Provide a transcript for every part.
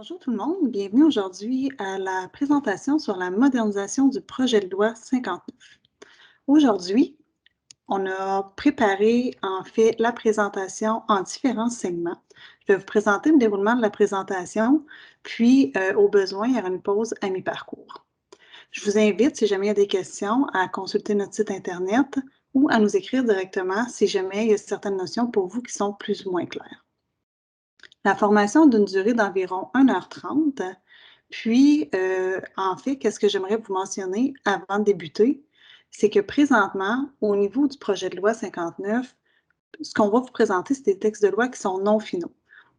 Bonjour tout le monde, bienvenue aujourd'hui à la présentation sur la modernisation du projet de loi 59. Aujourd'hui, on a préparé en fait la présentation en différents segments. Je vais vous présenter le déroulement de la présentation, puis au besoin, il y aura une pause à mi-parcours. Je vous invite, si jamais il y a des questions, à consulter notre site Internet ou à nous écrire directement si jamais il y a certaines notions pour vous qui sont plus ou moins claires. La formation d'une durée d'environ 1h30. Puis, en fait, qu'est-ce que j'aimerais vous mentionner avant de débuter? C'est que présentement, au niveau du projet de loi 59, ce qu'on va vous présenter, c'est des textes de loi qui sont non finaux.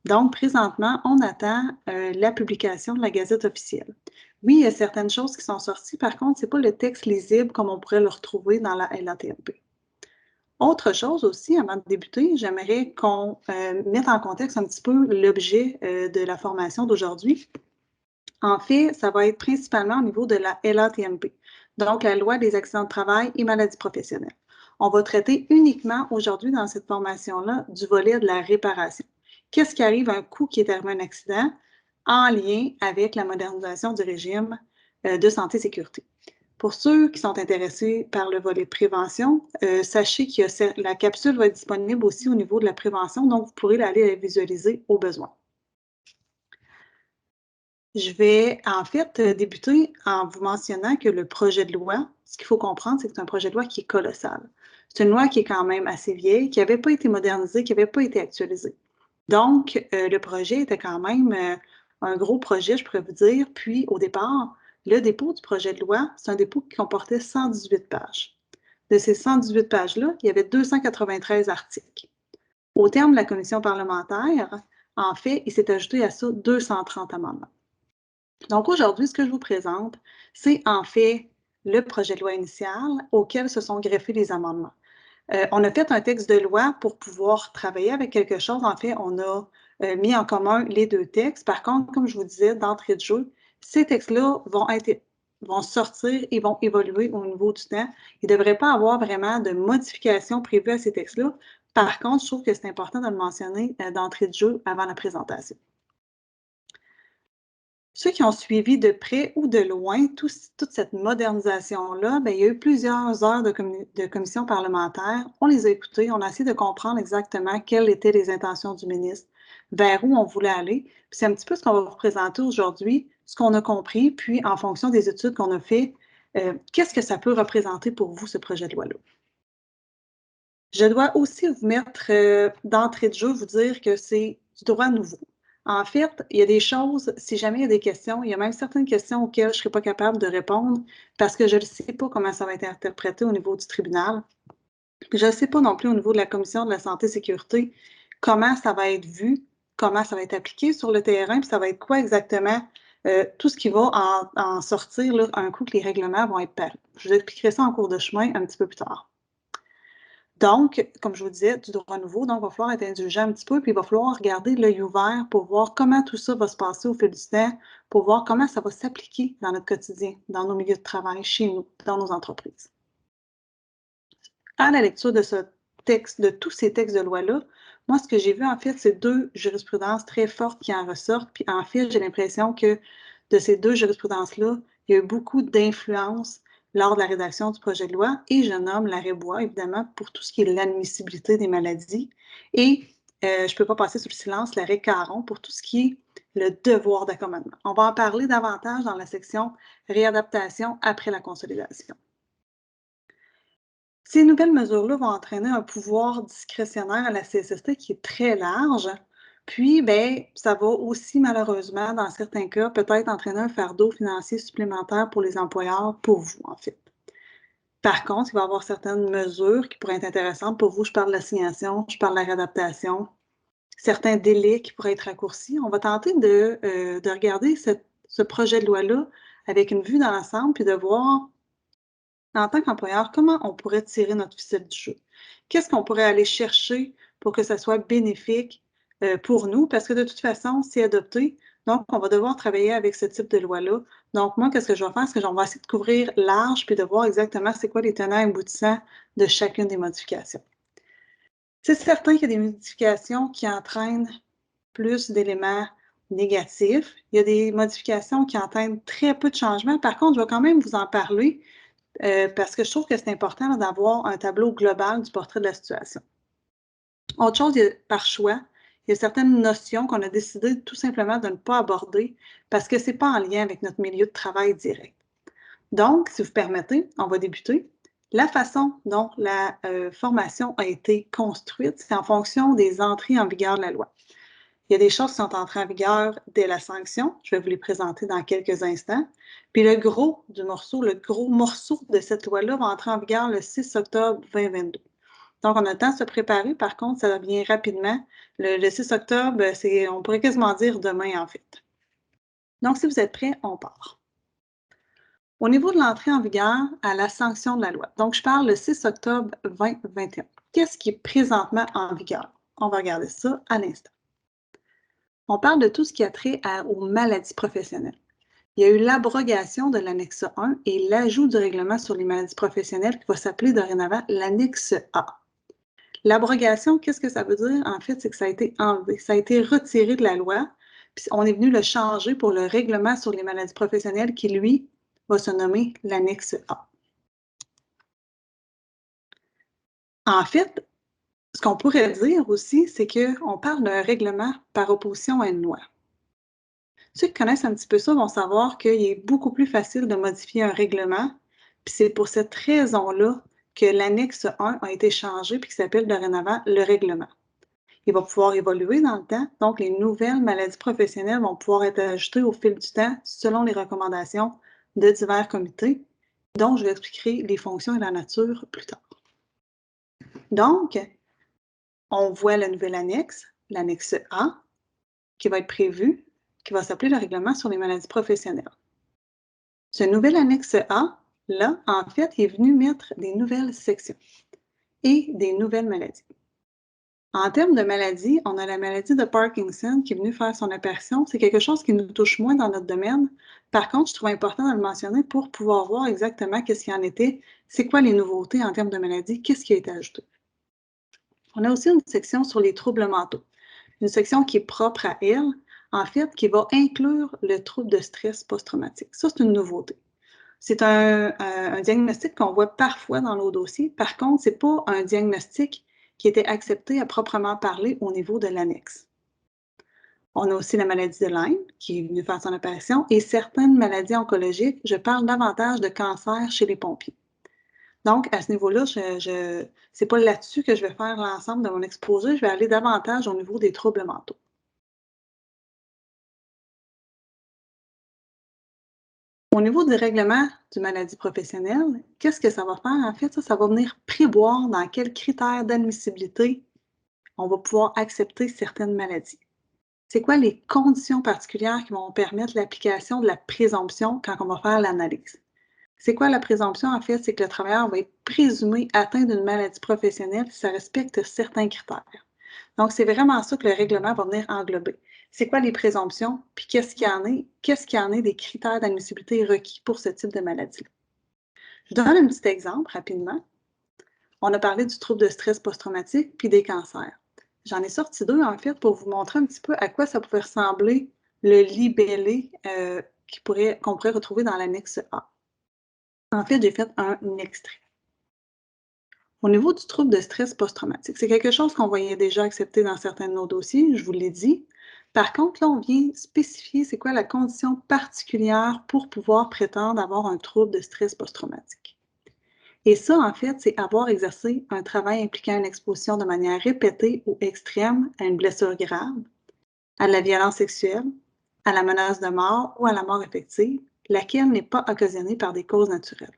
Donc, présentement, on attend la publication de la Gazette officielle. Oui, il y a certaines choses qui sont sorties, par contre, ce n'est pas le texte lisible comme on pourrait le retrouver dans la LATLP. Autre chose aussi, avant de débuter, j'aimerais qu'on mette en contexte un petit peu l'objet de la formation d'aujourd'hui. En fait, ça va être principalement au niveau de la LATMP, donc la Loi des accidents de travail et maladies professionnelles. On va traiter uniquement aujourd'hui dans cette formation-là du volet de la réparation. Qu'est-ce qui arrive à un coup qui est arrivé un accident en lien avec la modernisation du régime de santé et sécurité? Pour ceux qui sont intéressés par le volet prévention, sachez que la capsule va être disponible aussi au niveau de la prévention, donc vous pourrez aller la visualiser au besoin. Je vais en fait débuter en vous mentionnant que le projet de loi, ce qu'il faut comprendre, c'est que c'est un projet de loi qui est colossal. C'est une loi qui est quand même assez vieille, qui n'avait pas été modernisée, qui n'avait pas été actualisée. Donc, le projet était quand même un gros projet, je pourrais vous dire. Puis, au départ, le dépôt du projet de loi, c'est un dépôt qui comportait 118 pages. De ces 118 pages-là, il y avait 293 articles. Au terme de la commission parlementaire, en fait, il s'est ajouté à ça 230 amendements. Donc aujourd'hui, ce que je vous présente, c'est en fait le projet de loi initial auquel se sont greffés les amendements. On a fait un texte de loi pour pouvoir travailler avec quelque chose. En fait, on a mis en commun les deux textes. Par contre, comme je vous disais d'entrée de jeu, ces textes-là vont sortir et vont évoluer au niveau du temps. Il ne devrait pas avoir vraiment de modifications prévues à ces textes-là. Par contre, je trouve que c'est important de le mentionner d'entrée de jeu avant la présentation. Ceux qui ont suivi de près ou de loin toute cette modernisation-là, bien, il y a eu plusieurs heures de commission parlementaire. On les a écoutées, on a essayé de comprendre exactement quelles étaient les intentions du ministre, vers où on voulait aller. Puis c'est un petit peu ce qu'on va vous présenter aujourd'hui, ce qu'on a compris, puis en fonction des études qu'on a faites, qu'est-ce que ça peut représenter pour vous, ce projet de loi-là? Je dois aussi vous mettre d'entrée de jeu, vous dire que c'est du droit nouveau. En fait, il y a des choses, si jamais il y a des questions, il y a même certaines questions auxquelles je ne serai pas capable de répondre parce que je ne sais pas comment ça va être interprété au niveau du tribunal. Je ne sais pas non plus au niveau de la Commission de la santé et sécurité comment ça va être vu, comment ça va être appliqué sur le terrain, puis ça va être quoi exactement tout ce qui va en sortir là, un coup que les règlements vont être parus. Je vous expliquerai ça en cours de chemin un petit peu plus tard. Donc, comme je vous disais, du droit nouveau, donc il va falloir être indulgent un petit peu, puis il va falloir garder l'œil ouvert pour voir comment tout ça va se passer au fil du temps, pour voir comment ça va s'appliquer dans notre quotidien, dans nos milieux de travail, chez nous, dans nos entreprises. À la lecture de ce texte, de tous ces textes de loi-là, moi, ce que j'ai vu, en fait, c'est deux jurisprudences très fortes qui en ressortent. Puis, en fait, j'ai l'impression que de ces deux jurisprudences-là, il y a eu beaucoup d'influence lors de la rédaction du projet de loi. Et je nomme l'arrêt Bois, évidemment, pour tout ce qui est l'admissibilité des maladies. Et je ne peux pas passer sous le silence l'arrêt Caron pour tout ce qui est le devoir d'accommodement. On va en parler davantage dans la section réadaptation après la consolidation. Ces nouvelles mesures-là vont entraîner un pouvoir discrétionnaire à la CSST qui est très large. Puis, bien, ça va aussi, malheureusement, dans certains cas, peut-être entraîner un fardeau financier supplémentaire pour les employeurs, pour vous, en fait. Par contre, il va y avoir certaines mesures qui pourraient être intéressantes pour vous. Je parle de l'assignation, je parle de la réadaptation, certains délais qui pourraient être raccourcis. On va tenter de regarder ce projet de loi-là avec une vue d'ensemble, puis de voir en tant qu'employeur, comment on pourrait tirer notre ficelle du jeu? Qu'est-ce qu'on pourrait aller chercher pour que ça soit bénéfique pour nous? Parce que de toute façon, c'est adopté. Donc, on va devoir travailler avec ce type de loi-là. Donc, moi, qu'est-ce que je vais faire? C'est que on va essayer de couvrir large puis de voir exactement c'est quoi les tenants et aboutissants de chacune des modifications. C'est certain qu'il y a des modifications qui entraînent plus d'éléments négatif. Il y a des modifications qui entraînent très peu de changements. Par contre, je vais quand même vous en parler parce que je trouve que c'est important d'avoir un tableau global du portrait de la situation. Autre chose, par choix, il y a certaines notions qu'on a décidé tout simplement de ne pas aborder parce que ce n'est pas en lien avec notre milieu de travail direct. Donc, si vous permettez, on va débuter. La façon dont la formation a été construite, c'est en fonction des entrées en vigueur de la loi. Il y a des choses qui sont entrées en vigueur dès la sanction. Je vais vous les présenter dans quelques instants. Puis le gros morceau de cette loi-là va entrer en vigueur le 6 octobre 2022. Donc, on a le temps de se préparer. Par contre, ça vient rapidement. Le 6 octobre, on pourrait quasiment dire demain, en fait. Donc, si vous êtes prêts, on part. Au niveau de l'entrée en vigueur à la sanction de la loi, donc je parle le 6 octobre 2021. Qu'est-ce qui est présentement en vigueur? On va regarder ça à l'instant. On parle de tout ce qui a trait aux maladies professionnelles. Il y a eu l'abrogation de l'annexe 1 et l'ajout du règlement sur les maladies professionnelles qui va s'appeler dorénavant l'annexe A. L'abrogation, qu'est-ce que ça veut dire? En fait, c'est que ça a été enlevé, ça a été retiré de la loi, puis on est venu le changer pour le règlement sur les maladies professionnelles qui, lui, va se nommer l'annexe A. En fait, ce qu'on pourrait dire aussi, c'est qu'on parle d'un règlement par opposition à une loi. Ceux qui connaissent un petit peu ça vont savoir qu'il est beaucoup plus facile de modifier un règlement, puis c'est pour cette raison-là que l'annexe 1 a été changée puis qui s'appelle dorénavant le règlement. Il va pouvoir évoluer dans le temps, donc les nouvelles maladies professionnelles vont pouvoir être ajoutées au fil du temps selon les recommandations de divers comités, dont je vais expliquer les fonctions et la nature plus tard. Donc, on voit la nouvelle annexe, l'annexe A, qui va être prévue, qui va s'appeler le règlement sur les maladies professionnelles. Ce nouvel annexe A, là, en fait, il est venu mettre des nouvelles sections et des nouvelles maladies. En termes de maladies, on a la maladie de Parkinson qui est venue faire son apparition. C'est quelque chose qui nous touche moins dans notre domaine. Par contre, je trouve important de le mentionner pour pouvoir voir exactement qu'est-ce qu'il y en était, c'est quoi les nouveautés en termes de maladies, qu'est-ce qui a été ajouté. On a aussi une section sur les troubles mentaux, une section qui est propre à elle, en fait, qui va inclure le trouble de stress post-traumatique. Ça, c'est une nouveauté. C'est un diagnostic qu'on voit parfois dans nos dossiers. Par contre, ce n'est pas un diagnostic qui était accepté à proprement parler au niveau de l'annexe. On a aussi la maladie de Lyme qui est venue faire son apparition et certaines maladies oncologiques. Je parle davantage de cancer chez les pompiers. Donc, à ce niveau-là, ce n'est pas là-dessus que je vais faire l'ensemble de mon exposé. Je vais aller davantage au niveau des troubles mentaux. Au niveau du règlement du maladie professionnelle, qu'est-ce que ça va faire? En fait, ça va venir prévoir dans quels critères d'admissibilité on va pouvoir accepter certaines maladies. C'est quoi les conditions particulières qui vont permettre l'application de la présomption quand on va faire l'analyse? C'est quoi la présomption? En fait, c'est que le travailleur va être présumé atteint d'une maladie professionnelle si ça respecte certains critères. Donc, c'est vraiment ça que le règlement va venir englober. C'est quoi les présomptions? Puis qu'est-ce qu'il y en est? Qu'est-ce qu'il y en est des critères d'admissibilité requis pour ce type de maladie-là? Je donne un petit exemple rapidement. On a parlé du trouble de stress post-traumatique puis des cancers. J'en ai sorti deux, en fait, pour vous montrer un petit peu à quoi ça pouvait ressembler le libellé qu'on pourrait retrouver dans l'annexe A. En fait, j'ai fait un extrait. Au niveau du trouble de stress post-traumatique, c'est quelque chose qu'on voyait déjà accepté dans certains de nos dossiers, je vous l'ai dit. Par contre, là, on vient spécifier c'est quoi la condition particulière pour pouvoir prétendre avoir un trouble de stress post-traumatique. Et ça, en fait, c'est avoir exercé un travail impliquant une exposition de manière répétée ou extrême à une blessure grave, à la violence sexuelle, à la menace de mort ou à la mort effective, laquelle n'est pas occasionnée par des causes naturelles.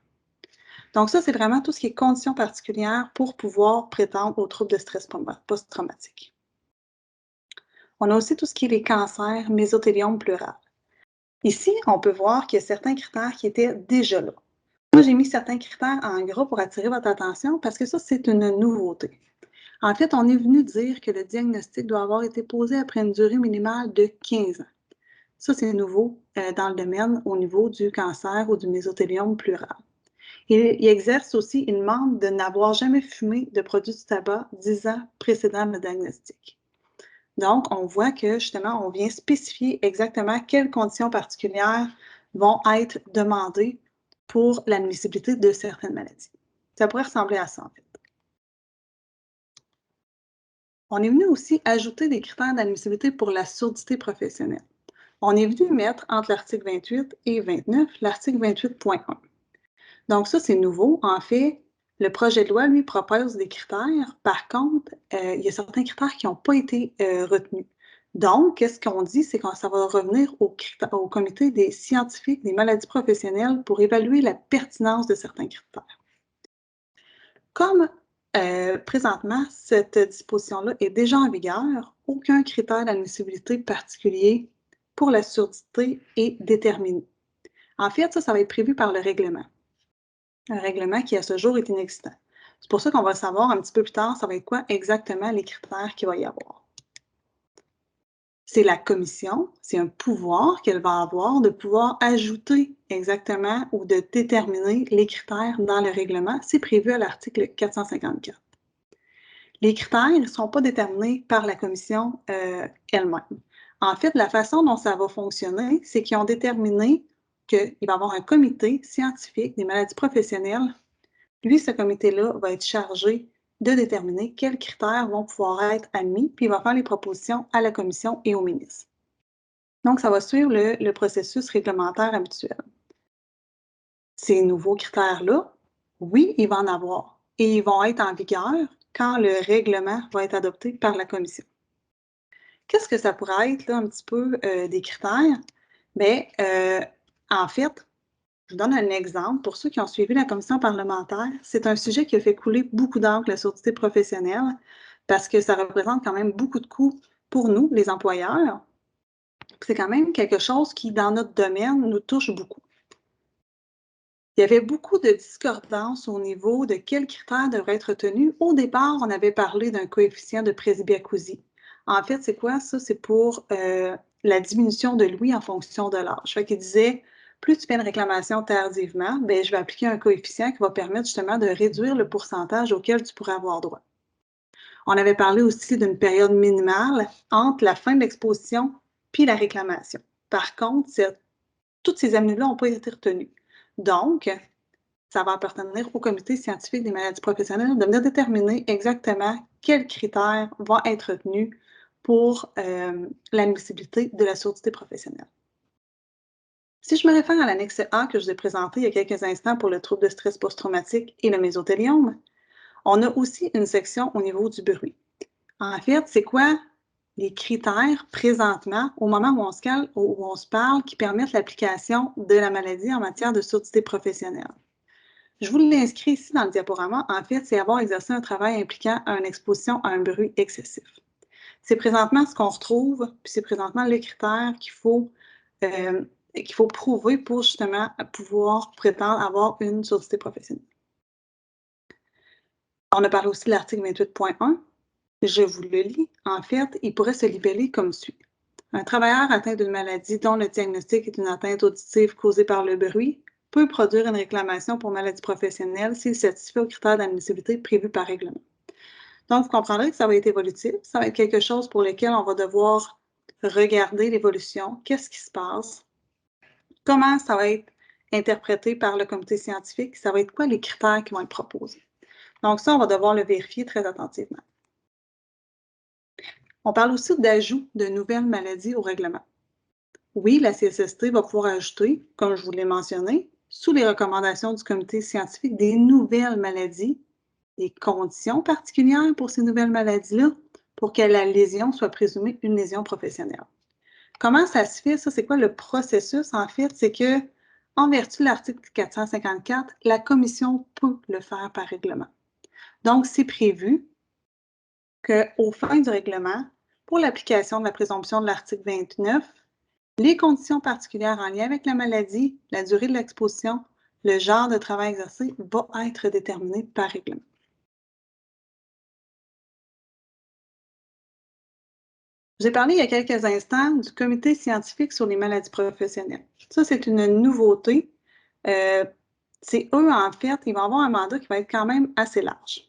Donc ça, c'est vraiment tout ce qui est conditions particulières pour pouvoir prétendre au trouble de stress post-traumatique. On a aussi tout ce qui est les cancers mésothéliome pleural. Ici, on peut voir qu'il y a certains critères qui étaient déjà là. Moi, j'ai mis certains critères en gras pour attirer votre attention parce que ça, c'est une nouveauté. En fait, on est venu dire que le diagnostic doit avoir été posé après une durée minimale de 15 ans. Ça, c'est nouveau dans le domaine au niveau du cancer ou du mésothéliome pleural. Il exerce aussi une demande de n'avoir jamais fumé de produits du tabac 10 ans précédant le diagnostic. Donc, on voit que justement, on vient spécifier exactement quelles conditions particulières vont être demandées pour l'admissibilité de certaines maladies. Ça pourrait ressembler à ça, en fait. On est venu aussi ajouter des critères d'admissibilité pour la surdité professionnelle. On est venu mettre entre l'article 28 et 29 l'article 28.1. Donc ça, c'est nouveau. En fait, le projet de loi, lui, propose des critères. Par contre, il y a certains critères qui n'ont pas été retenus. Donc, qu'est-ce qu'on dit? C'est que ça va revenir au comité des scientifiques des maladies professionnelles pour évaluer la pertinence de certains critères. Comme présentement, cette disposition-là est déjà en vigueur, aucun critère d'admissibilité particulier pour la surdité est déterminé. En fait, ça va être prévu par le règlement. Un règlement qui, à ce jour, est inexistant. C'est pour ça qu'on va le savoir un petit peu plus tard, ça va être quoi exactement les critères qu'il va y avoir. C'est la commission, c'est un pouvoir qu'elle va avoir de pouvoir ajouter exactement ou de déterminer les critères dans le règlement. C'est prévu à l'article 454. Les critères ne sont pas déterminés par la commission elle-même. En fait, la façon dont ça va fonctionner, c'est qu'ils ont déterminé qu'il va y avoir un comité scientifique des maladies professionnelles. Lui, ce comité-là va être chargé de déterminer quels critères vont pouvoir être admis, puis il va faire les propositions à la commission et au ministre. Donc, ça va suivre le processus réglementaire habituel. Ces nouveaux critères-là, oui, il va en avoir et ils vont être en vigueur quand le règlement va être adopté par la commission. Qu'est-ce que ça pourrait être, là, un petit peu des critères? Bien, en fait, je vous donne un exemple. Pour ceux qui ont suivi la commission parlementaire, c'est un sujet qui a fait couler beaucoup d'encre, la surdité professionnelle, parce que ça représente quand même beaucoup de coûts pour nous, les employeurs. C'est quand même quelque chose qui, dans notre domaine, nous touche beaucoup. Il y avait beaucoup de discordance au niveau de quels critères devraient être retenus. Au départ, on avait parlé d'un coefficient de presbyacousie. En fait, c'est quoi ça? C'est pour la diminution de l'ouïe en fonction de l'âge. Fait qu'il disait, plus tu fais une réclamation tardivement, bien, je vais appliquer un coefficient qui va permettre justement de réduire le pourcentage auquel tu pourrais avoir droit. On avait parlé aussi d'une période minimale entre la fin de l'exposition puis la réclamation. Par contre, toutes ces avenues-là n'ont pas été retenues. Donc, ça va appartenir au comité scientifique des maladies professionnelles de venir déterminer exactement quels critères vont être retenus pour l'admissibilité de la surdité professionnelle. Si je me réfère à l'annexe A que je vous ai présentée il y a quelques instants pour le trouble de stress post-traumatique et le mésothéliome, on a aussi une section au niveau du bruit. En fait, c'est quoi les critères présentement, au moment où on se parle, qui permettent l'application de la maladie en matière de surdité professionnelle? Je vous l'ai inscrit ici dans le diaporama. En fait, c'est avoir exercé un travail impliquant une exposition à un bruit excessif. C'est présentement ce qu'on retrouve, puis c'est présentement le critère qu'il faut prouver pour justement pouvoir prétendre avoir une surdité professionnelle. On a parlé aussi de l'article 28.1. Je vous le lis. En fait, il pourrait se libeller comme suit. Un travailleur atteint d'une maladie dont le diagnostic est une atteinte auditive causée par le bruit peut produire une réclamation pour maladie professionnelle s'il satisfait aux critères d'admissibilité prévus par règlement. Donc, vous comprendrez que ça va être évolutif. Ça va être quelque chose pour lequel on va devoir regarder l'évolution, qu'est-ce qui se passe, comment ça va être interprété par le comité scientifique, ça va être quoi les critères qui vont être proposés. Donc ça, on va devoir le vérifier très attentivement. On parle aussi d'ajout de nouvelles maladies au règlement. Oui, la CSST va pouvoir ajouter, comme je vous l'ai mentionné, sous les recommandations du comité scientifique, des nouvelles maladies, des conditions particulières pour ces nouvelles maladies-là, pour que la lésion soit présumée une lésion professionnelle. Comment ça se fait? Ça, c'est quoi le processus? En fait, c'est que, en vertu de l'article 454, la commission peut le faire par règlement. Donc, c'est prévu qu'aux fins du règlement, pour l'application de la présomption de l'article 29, les conditions particulières en lien avec la maladie, la durée de l'exposition, le genre de travail exercé va être déterminé par règlement. J'ai parlé il y a quelques instants du comité scientifique sur les maladies professionnelles. Ça, c'est une nouveauté. C'est eux, en fait, ils vont avoir un mandat qui va être quand même assez large.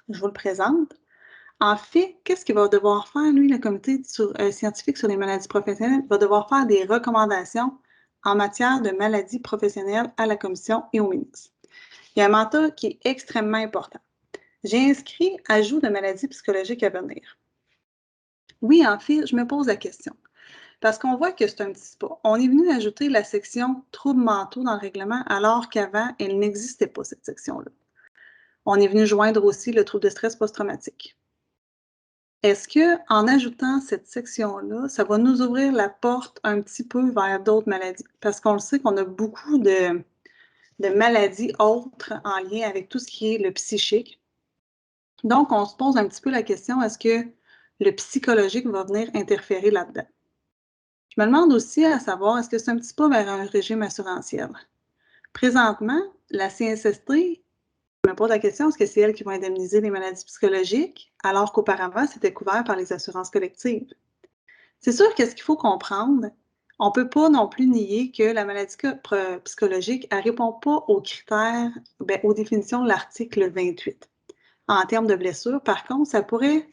Je vous le présente. En fait, qu'est-ce qu'il va devoir faire, lui, le comité scientifique sur les maladies professionnelles? Il va devoir faire des recommandations en matière de maladies professionnelles à la commission et au ministre. Il y a un mandat qui est extrêmement important. J'ai inscrit ajout de maladies psychologiques à venir. Oui, en fait, je me pose la question. Parce qu'on voit que c'est un petit pas. On est venu ajouter la section troubles mentaux dans le règlement, alors qu'avant, elle n'existait pas, cette section-là. On est venu joindre aussi le trouble de stress post-traumatique. Est-ce qu'en ajoutant cette section-là, ça va nous ouvrir la porte un petit peu vers d'autres maladies? Parce qu'on le sait qu'on a beaucoup de maladies autres en lien avec tout ce qui est le psychique. Donc, on se pose un petit peu la question, est-ce que le psychologique va venir interférer là-dedans? Je me demande aussi à savoir, est-ce que c'est un petit peu vers un régime assurantiel? Présentement, la CNSST, je me pose la question, est-ce que c'est elle qui va indemniser les maladies psychologiques, alors qu'auparavant, c'était couvert par les assurances collectives? C'est sûr qu'est-ce qu'il faut comprendre, on ne peut pas non plus nier que la maladie psychologique, elle ne répond pas aux critères, aux définitions de l'article 28. En termes de blessures, par contre, ça pourrait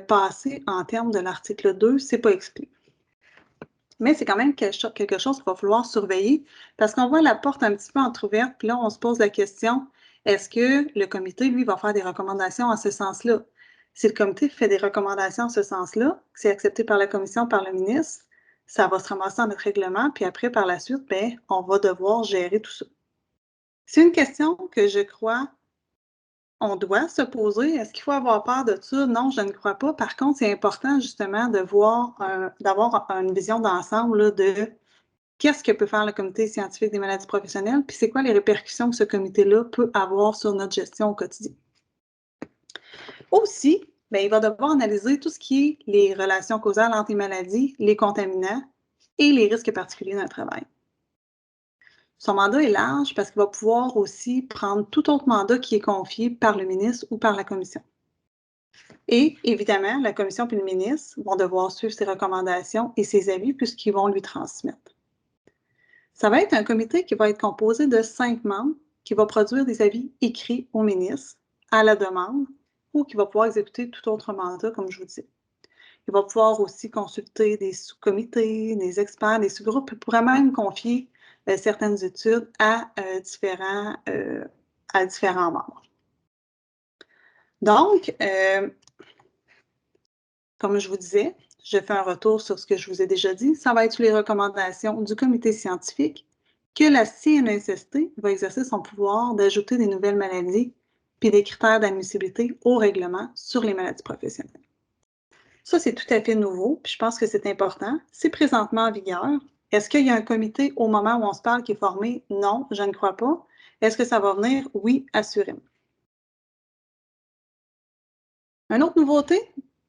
passer en termes de l'article 2, c'est pas exclu. Mais c'est quand même quelque chose qu'il va falloir surveiller parce qu'on voit la porte un petit peu entrouverte, puis là, on se pose la question, est-ce que le comité, lui, va faire des recommandations en ce sens-là? Si le comité fait des recommandations en ce sens-là, que c'est accepté par la commission, par le ministre, ça va se ramasser dans notre règlement, puis après, par la suite, on va devoir gérer tout ça. C'est une question que je crois on doit se poser. Est-ce qu'il faut avoir peur de ça? Non, je ne crois pas. Par contre, c'est important justement de voir, d'avoir une vision d'ensemble de qu'est-ce que peut faire le comité scientifique des maladies professionnelles, puis c'est quoi les répercussions que ce comité-là peut avoir sur notre gestion au quotidien. Aussi, il va devoir analyser tout ce qui est les relations causales entre les maladies, les contaminants et les risques particuliers dans le travail. Son mandat est large parce qu'il va pouvoir aussi prendre tout autre mandat qui est confié par le ministre ou par la commission. Et évidemment, la commission et le ministre vont devoir suivre ses recommandations et ses avis puisqu'ils vont lui transmettre. Ça va être un comité qui va être composé de 5 membres qui va produire des avis écrits au ministre à la demande ou qui va pouvoir exécuter tout autre mandat, comme je vous dis. Il va pouvoir aussi consulter des sous-comités, des experts, des sous-groupes, il pourra même confier certaines études à différents membres. Donc, comme je vous disais, je fais un retour sur ce que je vous ai déjà dit. Ça va être les recommandations du comité scientifique que la CNESST va exercer son pouvoir d'ajouter des nouvelles maladies puis des critères d'admissibilité au règlement sur les maladies professionnelles. Ça, c'est tout à fait nouveau, puis je pense que c'est important. C'est présentement en vigueur. Est-ce qu'il y a un comité au moment où on se parle qui est formé? Non, je ne crois pas. Est-ce que ça va venir? Oui, assurément. Une autre nouveauté,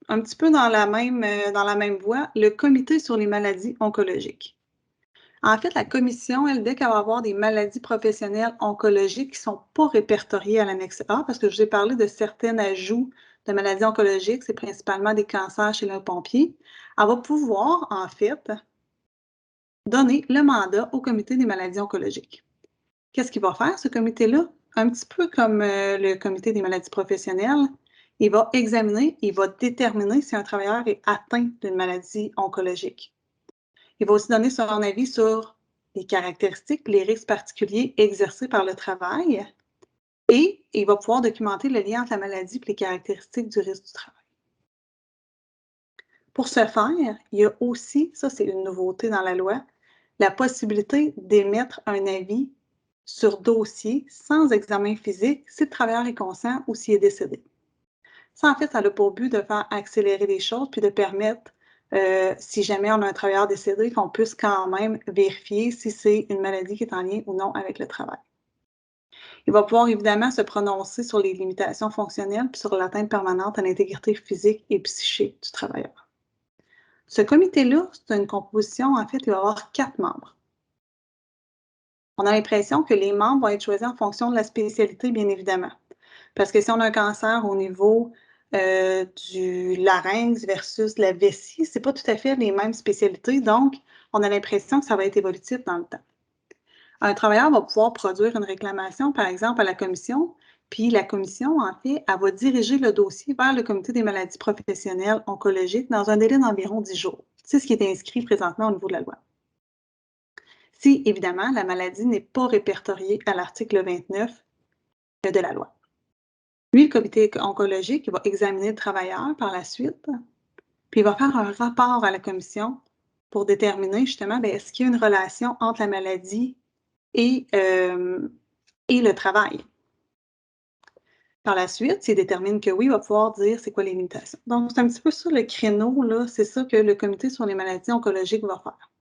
un petit peu dans la même voie, le comité sur les maladies oncologiques. En fait, la commission, elle, dès qu'elle va avoir des maladies professionnelles oncologiques qui ne sont pas répertoriées à l'annexe A, parce que je vous ai parlé de certains ajouts de maladies oncologiques, c'est principalement des cancers chez le pompier, elle va pouvoir, en fait, donner le mandat au comité des maladies oncologiques. Qu'est-ce qu'il va faire, ce comité-là? Un petit peu comme le comité des maladies professionnelles, il va examiner, il va déterminer si un travailleur est atteint d'une maladie oncologique. Il va aussi donner son avis sur les caractéristiques, les risques particuliers exercés par le travail et il va pouvoir documenter le lien entre la maladie et les caractéristiques du risque du travail. Pour ce faire, il y a aussi, ça c'est une nouveauté dans la loi, la possibilité d'émettre un avis sur dossier sans examen physique si le travailleur est conscient ou s'il est décédé. Ça, en fait, ça a pour but de faire accélérer les choses puis de permettre, si jamais on a un travailleur décédé, qu'on puisse quand même vérifier si c'est une maladie qui est en lien ou non avec le travail. Il va pouvoir évidemment se prononcer sur les limitations fonctionnelles puis sur l'atteinte permanente à l'intégrité physique et psychique du travailleur. Ce comité-là, c'est une composition, en fait, il va y avoir 4 membres. On a l'impression que les membres vont être choisis en fonction de la spécialité, bien évidemment. Parce que si on a un cancer au niveau du larynx versus la vessie, ce n'est pas tout à fait les mêmes spécialités, donc on a l'impression que ça va être évolutif dans le temps. Un travailleur va pouvoir produire une réclamation, par exemple, à la commission, Puis la commission, en fait, elle va diriger le dossier vers le comité des maladies professionnelles oncologiques dans un délai d'environ 10 jours. C'est ce qui est inscrit présentement au niveau de la loi. Si, évidemment, la maladie n'est pas répertoriée à l'article 29 de la loi. Lui, le comité oncologique, il va examiner le travailleur par la suite, puis il va faire un rapport à la commission pour déterminer justement, est-ce qu'il y a une relation entre la maladie et, et le travail. Par la suite, s'il détermine que oui, il va pouvoir dire c'est quoi les limitations. Donc, c'est un petit peu ça le créneau, là, c'est ça que le comité sur les maladies oncologiques va faire.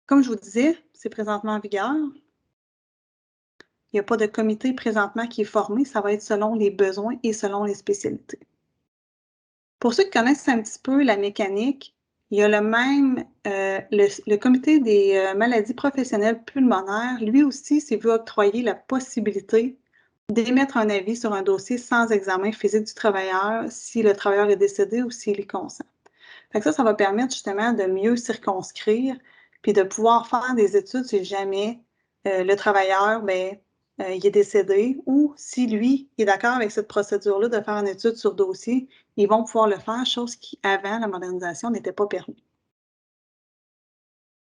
Comme je vous disais, c'est présentement en vigueur. Il n'y a pas de comité présentement qui est formé, ça va être selon les besoins et selon les spécialités. Pour ceux qui connaissent un petit peu la mécanique, il y a le même, le comité des maladies professionnelles pulmonaires, lui aussi s'est vu octroyer la possibilité d'émettre un avis sur un dossier sans examen physique du travailleur si le travailleur est décédé ou s'il est conscient. Fait que ça va permettre justement de mieux circonscrire puis de pouvoir faire des études si jamais le travailleur, il est décédé ou si lui est d'accord avec cette procédure-là de faire une étude sur dossier, ils vont pouvoir le faire, chose qui, avant la modernisation, n'était pas permis.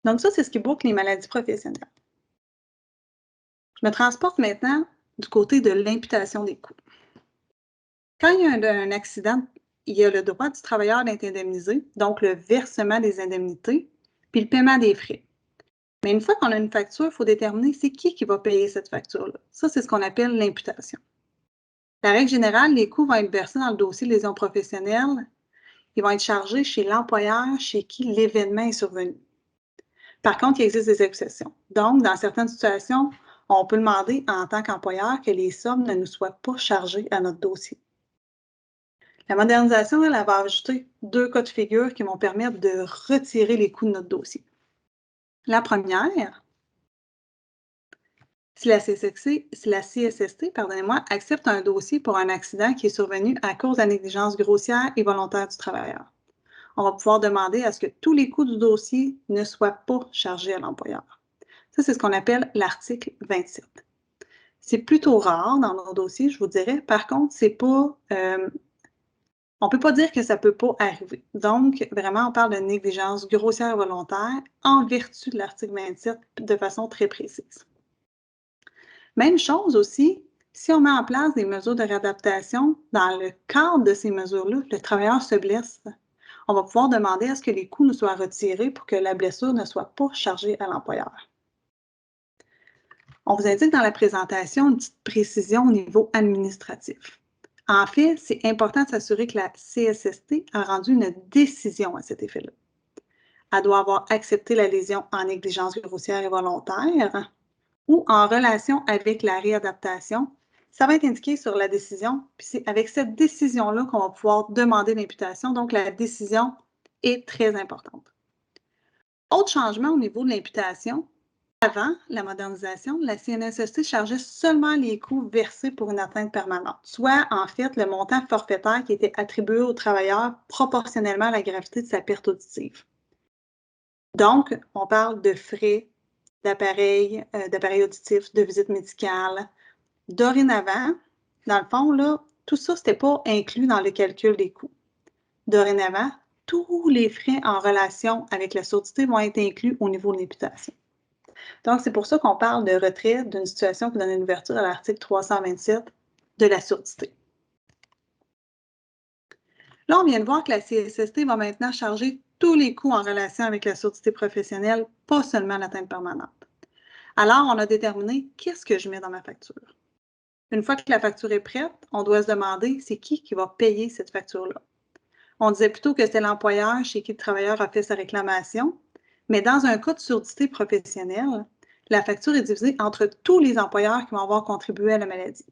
Donc ça, c'est ce qui boucle les maladies professionnelles. Je me transporte maintenant du côté de l'imputation des coûts. Quand il y a un accident, il y a le droit du travailleur d'être indemnisé, donc le versement des indemnités, puis le paiement des frais. Mais une fois qu'on a une facture, il faut déterminer c'est qui va payer cette facture-là. Ça, c'est ce qu'on appelle l'imputation. La règle générale, les coûts vont être versés dans le dossier de lésion professionnelle. Ils vont être chargés chez l'employeur chez qui l'événement est survenu. Par contre, il existe des exceptions. Donc, dans certaines situations, on peut demander en tant qu'employeur que les sommes ne nous soient pas chargées à notre dossier. La modernisation, elle va ajouter 2 cas de figure qui vont permettre de retirer les coûts de notre dossier. La première, si la CSST, pardonnez-moi, accepte un dossier pour un accident qui est survenu à cause de la négligence grossière et volontaire du travailleur, on va pouvoir demander à ce que tous les coûts du dossier ne soient pas chargés à l'employeur. Ça, c'est ce qu'on appelle l'article 27. C'est plutôt rare dans nos dossiers, je vous dirais. Par contre, c'est pas, on ne peut pas dire que ça ne peut pas arriver. Donc, vraiment, on parle de négligence grossière et volontaire en vertu de l'article 27 de façon très précise. Même chose aussi, si on met en place des mesures de réadaptation, dans le cadre de ces mesures-là, le travailleur se blesse, on va pouvoir demander à ce que les coûts nous soient retirés pour que la blessure ne soit pas chargée à l'employeur. On vous indique dans la présentation une petite précision au niveau administratif. En fait, c'est important de s'assurer que la CSST a rendu une décision à cet effet-là. Elle doit avoir accepté la lésion en négligence grossière et volontaire ou en relation avec la réadaptation. Ça va être indiqué sur la décision, puis c'est avec cette décision-là qu'on va pouvoir demander l'imputation. Donc, la décision est très importante. Autre changement au niveau de l'imputation, avant la modernisation, la CNSST chargeait seulement les coûts versés pour une atteinte permanente, soit en fait le montant forfaitaire qui était attribué au travailleur proportionnellement à la gravité de sa perte auditive. Donc, on parle de frais d'appareils auditifs, de visites médicales. Dorénavant, dans le fond, là, tout ça, ce n'était pas inclus dans le calcul des coûts. Dorénavant, tous les frais en relation avec la surdité vont être inclus au niveau de l'imputation. Donc, c'est pour ça qu'on parle de retrait d'une situation qui donne une ouverture à l'article 327 de la surdité. Là, on vient de voir que la CSST va maintenant charger tous les coûts en relation avec la surdité professionnelle, pas seulement l'atteinte permanente. Alors, on a déterminé qu'est-ce que je mets dans ma facture. Une fois que la facture est prête, on doit se demander c'est qui va payer cette facture-là. On disait plutôt que c'était l'employeur chez qui le travailleur a fait sa réclamation, mais dans un cas de surdité professionnelle, la facture est divisée entre tous les employeurs qui vont avoir contribué à la maladie.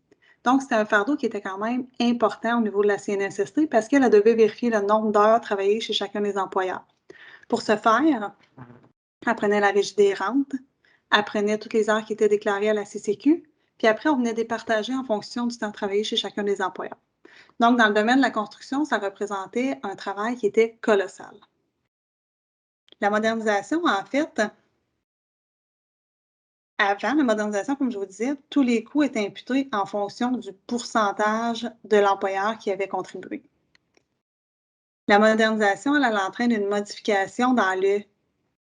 Donc, c'était un fardeau qui était quand même important au niveau de la CNSST parce qu'elle devait vérifier le nombre d'heures travaillées chez chacun des employeurs. Pour ce faire, elle prenait la régie des rentes, elle prenait toutes les heures qui étaient déclarées à la CCQ, puis après, on venait départager en fonction du temps travaillé chez chacun des employeurs. Donc, dans le domaine de la construction, ça représentait un travail qui était colossal. La modernisation, en fait, Avant la modernisation, comme je vous disais, tous les coûts étaient imputés en fonction du pourcentage de l'employeur qui avait contribué. La modernisation, elle entraîne une modification dans le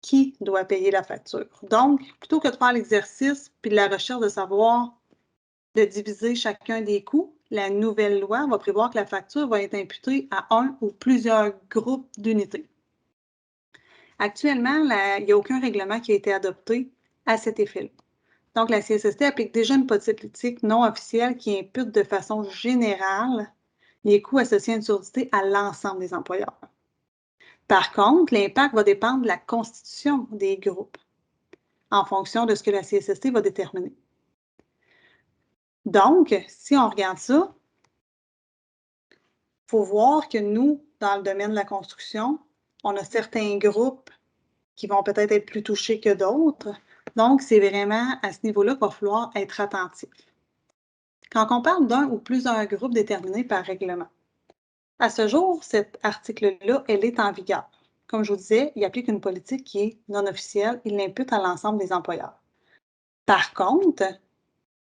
qui doit payer la facture. Donc, plutôt que de faire l'exercice puis de la recherche de savoir de diviser chacun des coûts, la nouvelle loi va prévoir que la facture va être imputée à un ou plusieurs groupes d'unités. Actuellement, il n'y a aucun règlement qui a été adopté à cet effet-là. Donc, la CSST applique déjà une politique non officielle qui impute de façon générale les coûts associés à une surdité à l'ensemble des employeurs. Par contre, l'impact va dépendre de la constitution des groupes en fonction de ce que la CSST va déterminer. Donc, si on regarde ça, il faut voir que nous, dans le domaine de la construction, on a certains groupes qui vont peut-être être plus touchés que d'autres. Donc, c'est vraiment à ce niveau-là qu'il va falloir être attentif. Quand on parle d'un ou plusieurs groupes déterminés par règlement, à ce jour, cet article-là, elle est en vigueur. Comme je vous disais, il applique une politique qui est non officielle, il l'impute à l'ensemble des employeurs. Par contre,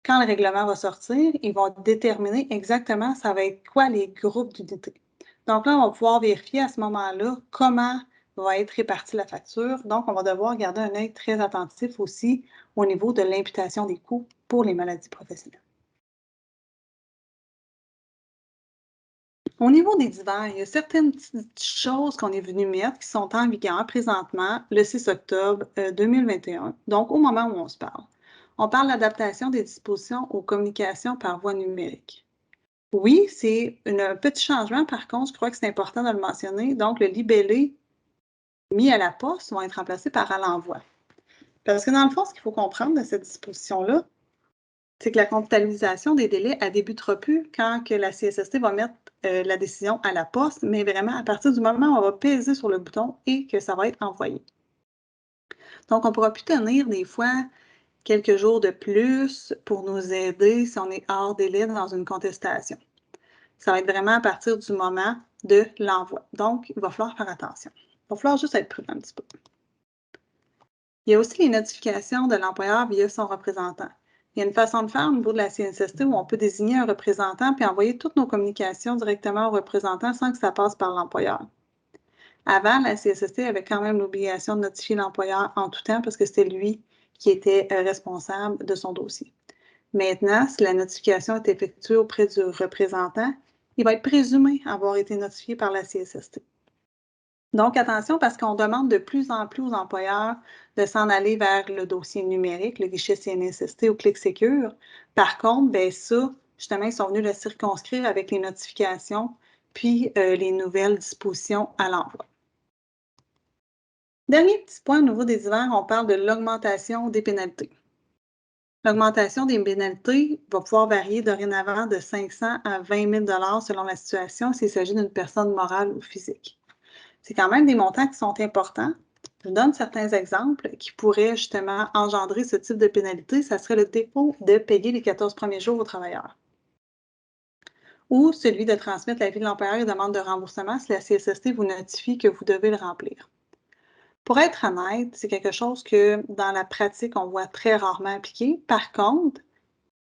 quand le règlement va sortir, ils vont déterminer exactement ça va être quoi les groupes d'unités. Donc là, on va pouvoir vérifier à ce moment-là comment va être répartie la facture. Donc, on va devoir garder un œil très attentif aussi au niveau de l'imputation des coûts pour les maladies professionnelles. Au niveau des divers, il y a certaines petites choses qu'on est venu mettre qui sont en vigueur présentement le 6 octobre 2021, donc au moment où on se parle. On parle d'adaptation des dispositions aux communications par voie numérique. Oui, c'est un petit changement, par contre, je crois que c'est important de le mentionner. Donc, le libellé mis à la poste va être remplacé par à l'envoi. Parce que dans le fond, ce qu'il faut comprendre de cette disposition-là, c'est que la comptabilisation des délais, elle débutera plus quand que la CSST va mettre la décision à la poste, mais vraiment à partir du moment où on va peser sur le bouton et que ça va être envoyé. Donc, on ne pourra plus tenir des fois quelques jours de plus pour nous aider si on est hors délai dans une contestation. Ça va être vraiment à partir du moment de l'envoi. Donc, il va falloir faire attention. Il va falloir juste être prudent un petit peu. Il y a aussi les notifications de l'employeur via son représentant. Il y a une façon de faire au niveau de la CNSST où on peut désigner un représentant puis envoyer toutes nos communications directement au représentant sans que ça passe par l'employeur. Avant, la CSST avait quand même l'obligation de notifier l'employeur en tout temps parce que c'était lui qui était responsable de son dossier. Maintenant, si la notification est effectuée auprès du représentant, il va être présumé avoir été notifié par la CSST. Donc, attention parce qu'on demande de plus en plus aux employeurs de s'en aller vers le dossier numérique, le guichet CNSST ou ClickSecure. Par contre, bien ça, justement, ils sont venus le circonscrire avec les notifications puis les nouvelles dispositions à l'envoi. Dernier petit point au niveau des divers, on parle de l'augmentation des pénalités. L'augmentation des pénalités va pouvoir varier dorénavant de 500 à 20 000 selon la situation s'il s'agit d'une personne morale ou physique. C'est quand même des montants qui sont importants. Je vous donne certains exemples qui pourraient justement engendrer ce type de pénalité. Ça serait le défaut de payer les 14 premiers jours aux travailleurs ou celui de transmettre l'avis de l'employeur et demande de remboursement si la CSST vous notifie que vous devez le remplir. Pour être honnête, c'est quelque chose que dans la pratique, on voit très rarement appliqué. Par contre,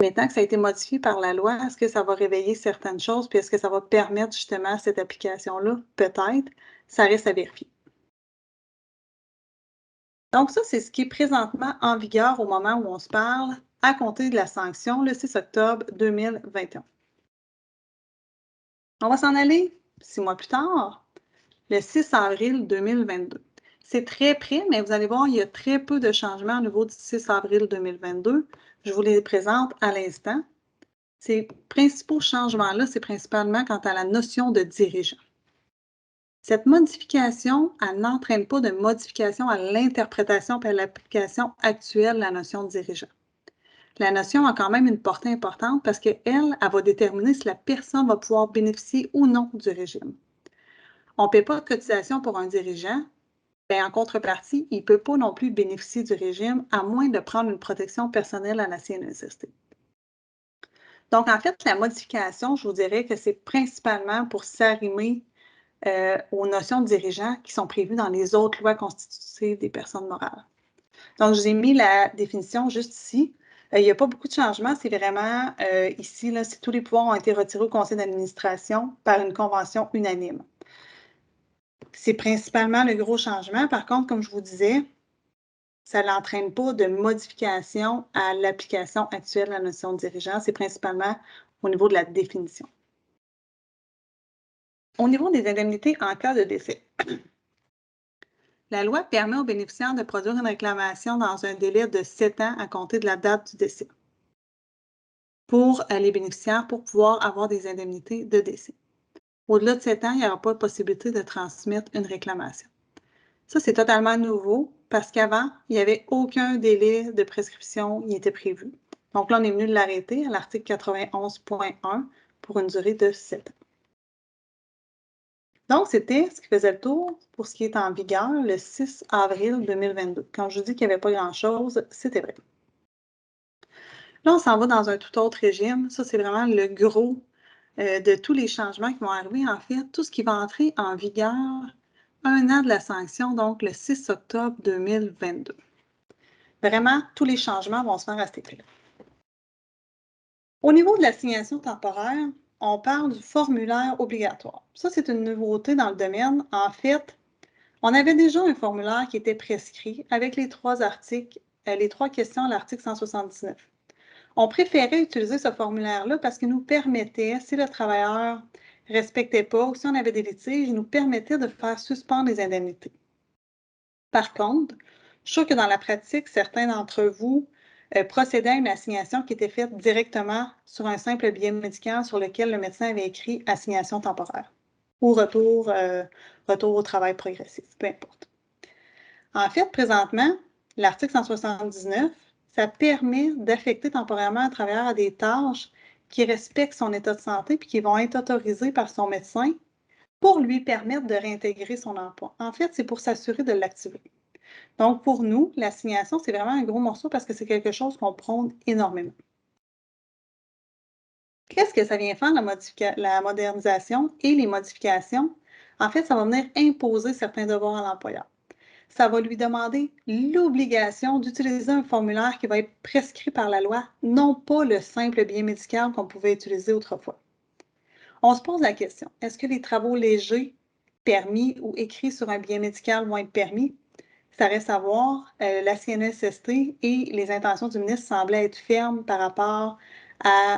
maintenant que ça a été modifié par la loi, est-ce que ça va réveiller certaines choses, puis est-ce que ça va permettre justement cette application-là? Peut-être. Ça reste à vérifier. Donc ça, c'est ce qui est présentement en vigueur au moment où on se parle, à compter de la sanction le 6 octobre 2021. On va s'en aller 6 mois plus tard, le 6 avril 2022. C'est très près, mais vous allez voir, il y a très peu de changements au niveau du 6 avril 2022. Je vous les présente à l'instant. Ces principaux changements-là, c'est principalement quant à la notion de dirigeant. Cette modification, elle n'entraîne pas de modification à l'interprétation et à l'application actuelle de la notion de dirigeant. La notion a quand même une portée importante parce qu'elle, elle va déterminer si la personne va pouvoir bénéficier ou non du régime. On ne paie pas de cotisation pour un dirigeant, bien, en contrepartie, il ne peut pas non plus bénéficier du régime à moins de prendre une protection personnelle à la CNSST. Donc, en fait, la modification, je vous dirais que c'est principalement pour s'arrimer aux notions de dirigeants qui sont prévues dans les autres lois constitutives des personnes morales. Donc, je vous ai mis la définition juste ici. Il n'y a pas beaucoup de changements, c'est vraiment ici, là, tous les pouvoirs ont été retirés au conseil d'administration par une convention unanime. C'est principalement le gros changement. Par contre, comme je vous disais, ça n'entraîne pas de modification à l'application actuelle de la notion de dirigeant. C'est principalement au niveau de la définition. Au niveau des indemnités en cas de décès, la loi permet aux bénéficiaires de produire une réclamation dans un délai de 7 ans à compter de la date du décès pour les bénéficiaires pour pouvoir avoir des indemnités de décès. Au-delà de 7 ans, il n'y aura pas de possibilité de transmettre une réclamation. Ça, c'est totalement nouveau parce qu'avant, il n'y avait aucun délai de prescription qui était prévu. Donc là, on est venu de l'arrêter à l'article 91.1 pour une durée de 7 ans. Donc, c'était ce qui faisait le tour pour ce qui est en vigueur le 6 avril 2022. Quand je vous dis qu'il n'y avait pas grand-chose, c'était vrai. Là, on s'en va dans un tout autre régime. Ça, c'est vraiment le gros de tous les changements qui vont arriver. En fait, tout ce qui va entrer en vigueur 1 an de la sanction, donc le 6 octobre 2022. Vraiment, tous les changements vont se faire à cet effet-là. Au niveau de l'assignation temporaire, on parle du formulaire obligatoire. Ça, c'est une nouveauté dans le domaine. En fait, on avait déjà un formulaire qui était prescrit avec les 3 articles, les 3 questions à l'article 179. On préférait utiliser ce formulaire-là parce qu'il nous permettait, si le travailleur ne respectait pas ou si on avait des litiges, il nous permettait de faire suspendre les indemnités. Par contre, je suis sûre que dans la pratique, certains d'entre vous procédaient à une assignation qui était faite directement sur un simple billet médical sur lequel le médecin avait écrit assignation temporaire ou retour au travail progressif, peu importe. En fait, présentement, l'article 179, ça permet d'affecter temporairement un travailleur à des tâches qui respectent son état de santé puis qui vont être autorisées par son médecin pour lui permettre de réintégrer son emploi. En fait, c'est pour s'assurer de l'activer. Donc, pour nous, l'assignation, c'est vraiment un gros morceau parce que c'est quelque chose qu'on prône énormément. Qu'est-ce que ça vient faire, la modernisation et les modifications? En fait, ça va venir imposer certains devoirs à l'employeur. Ça va lui demander l'obligation d'utiliser un formulaire qui va être prescrit par la loi, non pas le simple billet médical qu'on pouvait utiliser autrefois. On se pose la question, est-ce que les travaux légers, permis ou écrits sur un billet médical vont être permis? Ça reste à voir. La CNESST et les intentions du ministre semblaient être fermes par rapport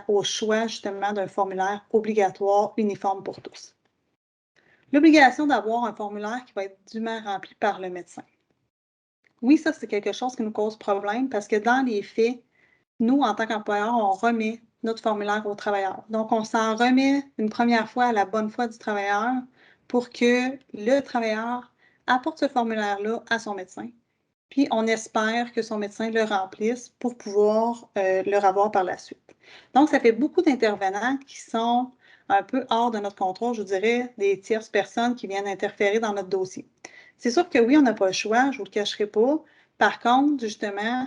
au choix justement d'un formulaire obligatoire uniforme pour tous. L'obligation d'avoir un formulaire qui va être dûment rempli par le médecin. Oui, ça, c'est quelque chose qui nous cause problème parce que dans les faits, nous, en tant qu'employeur, on remet notre formulaire au travailleur. Donc, on s'en remet une première fois à la bonne foi du travailleur pour que le travailleur apporte ce formulaire-là à son médecin. Puis, on espère que son médecin le remplisse pour pouvoir le revoir par la suite. Donc, ça fait beaucoup d'intervenants qui sont un peu hors de notre contrôle, je vous dirais, des tierces personnes qui viennent interférer dans notre dossier. C'est sûr que oui, on n'a pas le choix, je ne vous le cacherai pas. Par contre, justement,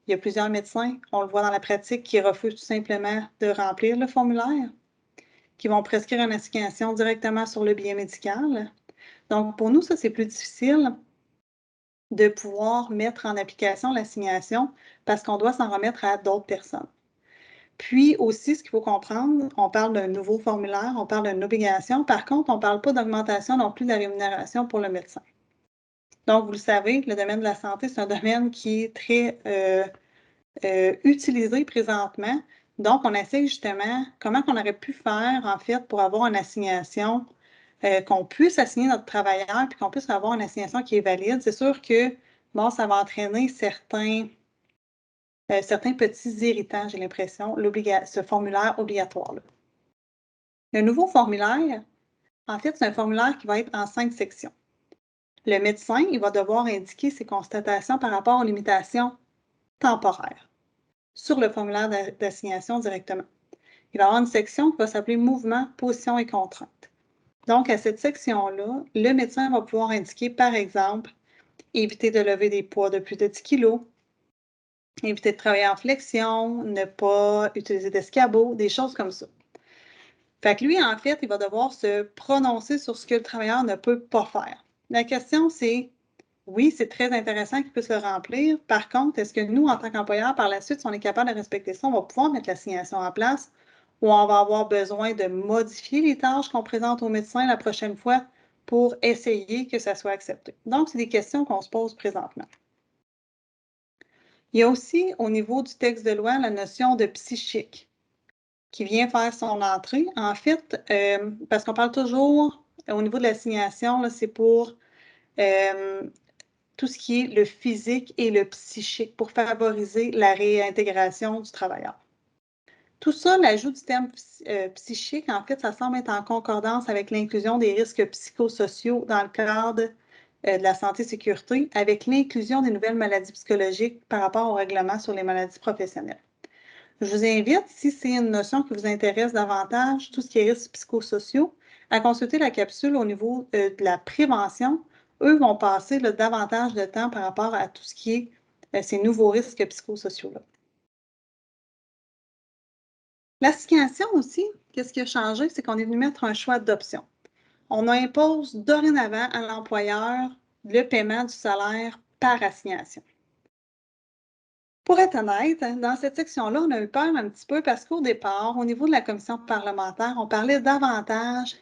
il y a plusieurs médecins, on le voit dans la pratique, qui refusent tout simplement de remplir le formulaire, qui vont prescrire une assignation directement sur le billet médical. Donc, pour nous, ça, c'est plus difficile de pouvoir mettre en application l'assignation parce qu'on doit s'en remettre à d'autres personnes. Puis aussi, ce qu'il faut comprendre, on parle d'un nouveau formulaire, on parle d'une obligation. Par contre, on ne parle pas d'augmentation non plus de la rémunération pour le médecin. Donc, vous le savez, le domaine de la santé, c'est un domaine qui est très utilisé présentement. Donc, on essaie justement comment on aurait pu faire, en fait, pour avoir une assignation, qu'on puisse assigner notre travailleur puis qu'on puisse avoir une assignation qui est valide. C'est sûr que, bon, ça va entraîner certains petits irritants, j'ai l'impression, ce formulaire obligatoire-là. Le nouveau formulaire, en fait, c'est un formulaire qui va être en 5 sections. Le médecin, il va devoir indiquer ses constatations par rapport aux limitations temporaires sur le formulaire d'assignation directement. Il va y avoir une section qui va s'appeler mouvement, position et contrainte. Donc, à cette section-là, le médecin va pouvoir indiquer, par exemple, éviter de lever des poids de plus de 10 kg, éviter de travailler en flexion, ne pas utiliser d'escabeau, des choses comme ça. Fait que lui, en fait, il va devoir se prononcer sur ce que le travailleur ne peut pas faire. La question, c'est Oui, c'est très intéressant qu'ils puissent le remplir. Par contre, est-ce que nous, en tant qu'employeur, par la suite, si on est capable de respecter ça, on va pouvoir mettre l'assignation en place ou on va avoir besoin de modifier les tâches qu'on présente au médecin la prochaine fois pour essayer que ça soit accepté? Donc, c'est des questions qu'on se pose présentement. Il y a aussi, au niveau du texte de loi, la notion de psychique qui vient faire son entrée. En fait, parce qu'on parle toujours, au niveau de l'assignation, là, c'est pour tout ce qui est le physique et le psychique pour favoriser la réintégration du travailleur. Tout ça, l'ajout du terme psychique, en fait, ça semble être en concordance avec l'inclusion des risques psychosociaux dans le cadre de la santé-sécurité, avec l'inclusion des nouvelles maladies psychologiques par rapport au règlement sur les maladies professionnelles. Je vous invite, si c'est une notion qui vous intéresse davantage, tout ce qui est risques psychosociaux, à consulter la capsule au niveau de la prévention. Eux vont passer là, davantage de temps par rapport à tout ce qui est ces nouveaux risques psychosociaux-là. L'assignation aussi, qu'est-ce qui a changé? C'est qu'on est venu mettre un choix d'option. On impose dorénavant à l'employeur le paiement du salaire par assignation. Pour être honnête, hein, dans cette section-là, on a eu peur un petit peu parce qu'au départ, au niveau de la commission parlementaire, on parlait davantage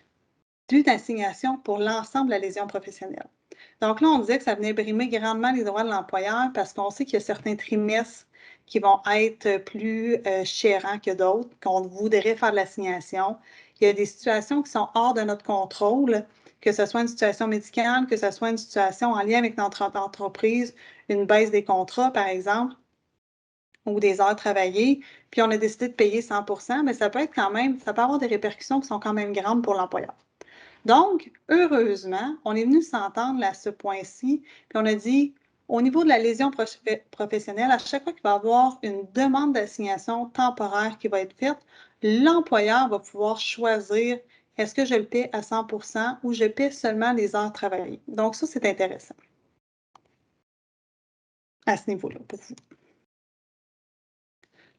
d'une assignation pour l'ensemble de la lésion professionnelle. Donc là, on disait que ça venait brimer grandement les droits de l'employeur parce qu'on sait qu'il y a certains trimestres qui vont être plus chérants que d'autres, qu'on voudrait faire de l'assignation. Il y a des situations qui sont hors de notre contrôle, que ce soit une situation médicale, que ce soit une situation en lien avec notre entreprise, une baisse des contrats, par exemple, ou des heures travaillées, puis on a décidé de payer 100 mais ça peut être quand même, ça peut avoir des répercussions qui sont quand même grandes pour l'employeur. Donc, heureusement, on est venu s'entendre à ce point-ci, puis on a dit, au niveau de la lésion professionnelle, à chaque fois qu'il va y avoir une demande d'assignation temporaire qui va être faite, l'employeur va pouvoir choisir est-ce que je le paie à 100 ou je paie seulement les heures travaillées. Donc, ça, c'est intéressant à ce niveau-là pour vous.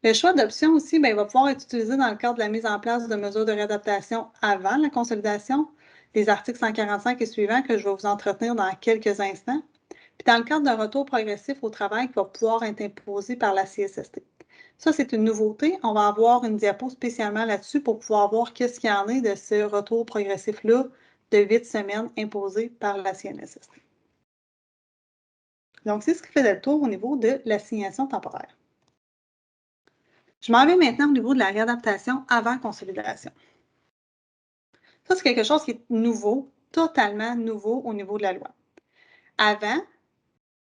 Le choix d'option aussi, bien, il va pouvoir être utilisé dans le cadre de la mise en place de mesures de réadaptation avant la consolidation, les articles 145 et suivants que je vais vous entretenir dans quelques instants, puis dans le cadre d'un retour progressif au travail qui va pouvoir être imposé par la CSST. Ça, c'est une nouveauté. On va avoir une diapo spécialement là-dessus pour pouvoir voir qu'est-ce qu'il y en est de ce retour progressif-là de 8 semaines imposé par la CNSST. Donc, c'est ce qui fait le tour au niveau de l'assignation temporaire. Je m'en vais maintenant au niveau de la réadaptation avant consolidation. Ça, c'est quelque chose qui est nouveau, totalement nouveau au niveau de la loi. Avant,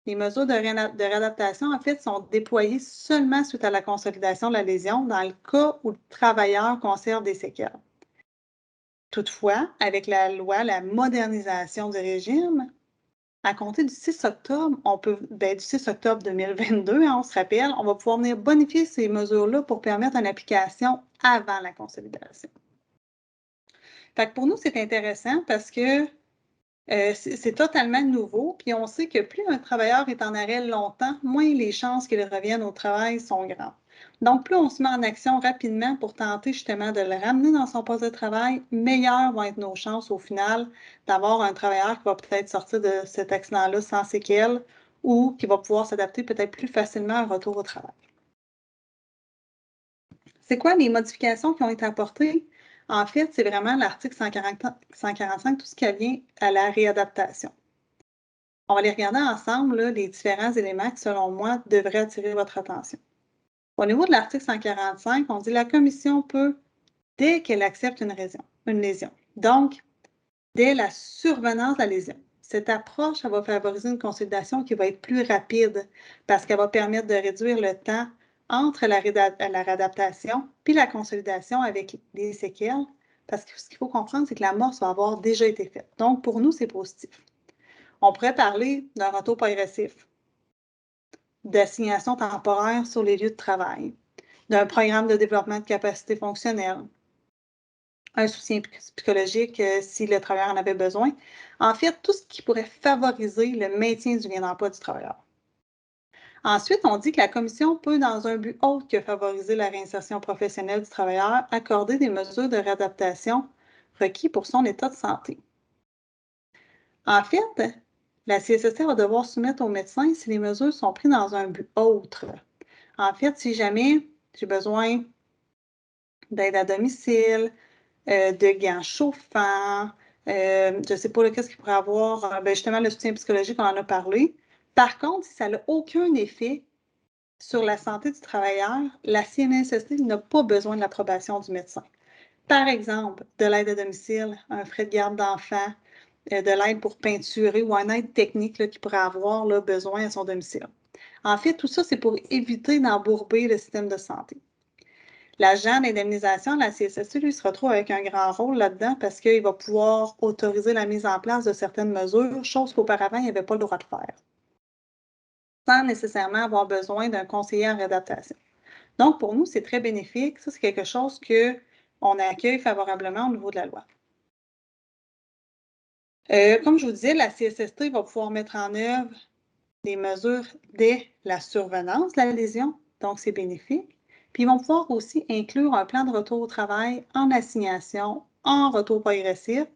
les mesures de réadaptation, en fait, sont déployées seulement suite à la consolidation de la lésion dans le cas où le travailleur conserve des séquelles. Toutefois, avec la loi, la modernisation du régime, à compter du 6 octobre, du 6 octobre 2022, hein, on se rappelle, on va pouvoir venir bonifier ces mesures-là pour permettre une application avant la consolidation. Fait que pour nous, c'est intéressant parce que c'est totalement nouveau, puis on sait que plus un travailleur est en arrêt longtemps, moins les chances qu'il revienne au travail sont grandes. Donc, plus on se met en action rapidement pour tenter justement de le ramener dans son poste de travail, meilleures vont être nos chances au final d'avoir un travailleur qui va peut-être sortir de cet accident-là sans séquelles ou qui va pouvoir s'adapter peut-être plus facilement à un retour au travail. C'est quoi les modifications qui ont été apportées? En fait, c'est vraiment l'article 145, tout ce qui vient à la réadaptation. On va les regarder ensemble, là, les différents éléments qui, selon moi, devraient attirer votre attention. Au niveau de l'article 145, on dit la commission peut, dès qu'elle accepte une lésion, donc dès la survenance de la lésion. Cette approche, elle va favoriser une consolidation qui va être plus rapide parce qu'elle va permettre de réduire le temps entre la réadaptation puis la consolidation avec les séquelles. Parce que ce qu'il faut comprendre, c'est que l'amorce va avoir déjà été faite. Donc, pour nous, c'est positif. On pourrait parler d'un retour progressif, d'assignation temporaire sur les lieux de travail, d'un programme de développement de capacité fonctionnelle, un soutien psychologique si le travailleur en avait besoin. En fait, tout ce qui pourrait favoriser le maintien du lien d'emploi du travailleur. Ensuite, on dit que la commission peut, dans un but autre que favoriser la réinsertion professionnelle du travailleur, accorder des mesures de réadaptation requises pour son état de santé. En fait, La CSST va devoir soumettre au médecin si les mesures sont prises dans un but autre. En fait, si jamais j'ai besoin d'aide à domicile, de gants chauffants, je ne sais pas qu'est-ce qu'il pourrait avoir, justement le soutien psychologique, on en a parlé. Par contre, si ça n'a aucun effet sur la santé du travailleur, la CNSST n'a pas besoin de l'approbation du médecin. Par exemple, de l'aide à domicile, un frais de garde d'enfant, de l'aide pour peinturer ou une aide technique qui pourrait avoir besoin à son domicile. En fait, tout ça, c'est pour éviter d'embourber le système de santé. L'agent d'indemnisation, la CSST, lui, se retrouve avec un grand rôle là-dedans parce qu'il va pouvoir autoriser la mise en place de certaines mesures, chose qu'auparavant, il n'avait pas le droit de faire, sans nécessairement avoir besoin d'un conseiller en réadaptation. Donc, pour nous, c'est très bénéfique. Ça, c'est quelque chose qu'on accueille favorablement au niveau de la loi. Comme je vous disais, la CSST va pouvoir mettre en œuvre des mesures dès la survenance de la lésion, donc c'est bénéfique. Puis ils vont pouvoir aussi inclure un plan de retour au travail en assignation, en retour progressif.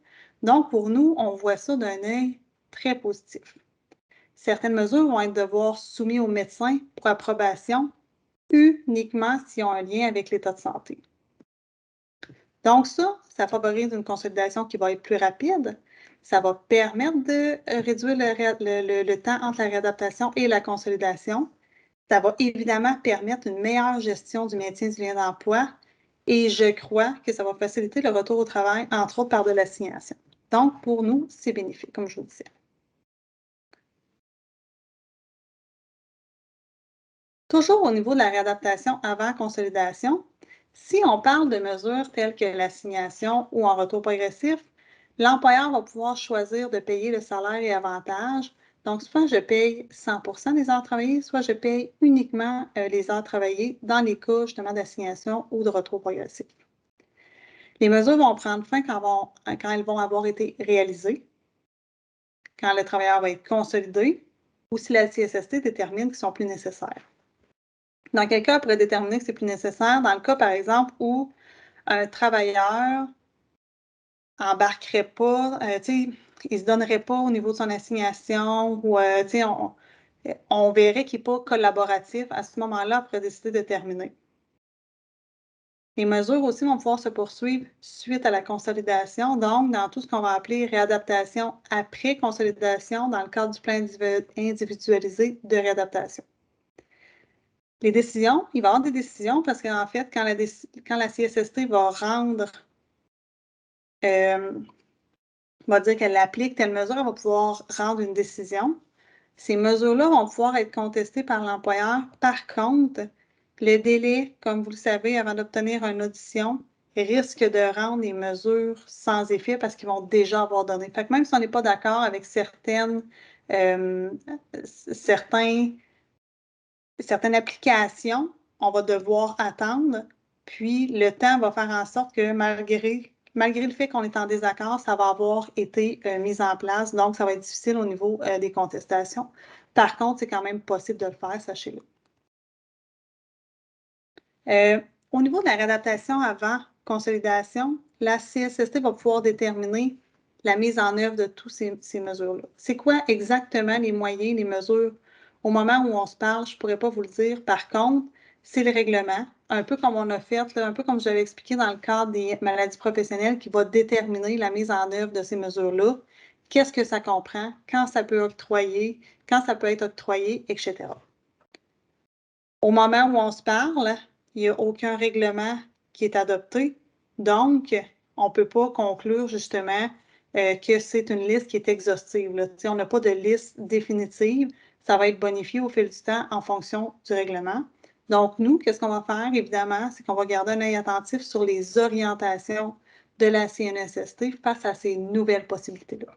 Donc, pour nous, on voit ça d'un œil très positif. Certaines mesures vont être devoir soumises au médecin pour approbation uniquement s'ils ont un lien avec l'état de santé. Donc ça favorise une consolidation qui va être plus rapide. Ça va permettre de réduire le temps entre la réadaptation et la consolidation. Ça va évidemment permettre une meilleure gestion du maintien du lien d'emploi et je crois que ça va faciliter le retour au travail, entre autres par de l'assignation. Donc, pour nous, c'est bénéfique, comme je vous disais. Toujours au niveau de la réadaptation avant consolidation, si on parle de mesures telles que l'assignation ou en retour progressif, l'employeur va pouvoir choisir de payer le salaire et avantages. Donc, soit je paye 100% des heures travaillées, soit je paye uniquement les heures travaillées dans les cas justement d'assignation ou de retour progressif. Les mesures vont prendre fin quand elles vont avoir été réalisées, quand le travailleur va être consolidé ou si la CSST détermine qu'ils sont plus nécessaires. Dans quel cas, on pourrait déterminer que c'est plus nécessaire? Dans le cas, par exemple, où un travailleur n'embarquerait pas, il ne se donnerait pas au niveau de son assignation ou, on verrait qu'il n'est pas collaboratif. À ce moment-là, on pourrait décider de terminer. Les mesures aussi vont pouvoir se poursuivre suite à la consolidation, donc dans tout ce qu'on va appeler réadaptation après consolidation dans le cadre du plan individualisé de réadaptation. Les décisions, il va y avoir des décisions parce qu'en fait, quand la CSST va rendre, va dire qu'elle applique telle mesure, elle va pouvoir rendre une décision. Ces mesures-là vont pouvoir être contestées par l'employeur. Par contre, le délai, comme vous le savez, avant d'obtenir une audition, risque de rendre les mesures sans effet parce qu'ils vont déjà avoir donné. Fait que même si on n'est pas d'accord avec certaines applications, on va devoir attendre, puis le temps va faire en sorte que malgré le fait qu'on est en désaccord, ça va avoir été mis en place, donc ça va être difficile au niveau des contestations. Par contre, c'est quand même possible de le faire, sachez-le. Au niveau de la réadaptation avant consolidation, la CSST va pouvoir déterminer la mise en œuvre de toutes ces mesures-là. C'est quoi exactement les moyens, les mesures? Au moment où on se parle, je ne pourrais pas vous le dire. Par contre, c'est le règlement, un peu comme on a fait, un peu comme j'avais expliqué dans le cadre des maladies professionnelles, qui va déterminer la mise en œuvre de ces mesures-là. Qu'est-ce que ça comprend? Quand ça peut octroyer? Quand ça peut être octroyé? Etc. Au moment où on se parle, il n'y a aucun règlement qui est adopté. Donc, on ne peut pas conclure justement que c'est une liste qui est exhaustive. Là. On n'a pas de liste définitive. Ça va être bonifié au fil du temps en fonction du règlement. Donc, nous, qu'est-ce qu'on va faire, évidemment, c'est qu'on va garder un œil attentif sur les orientations de la CNSST face à ces nouvelles possibilités-là.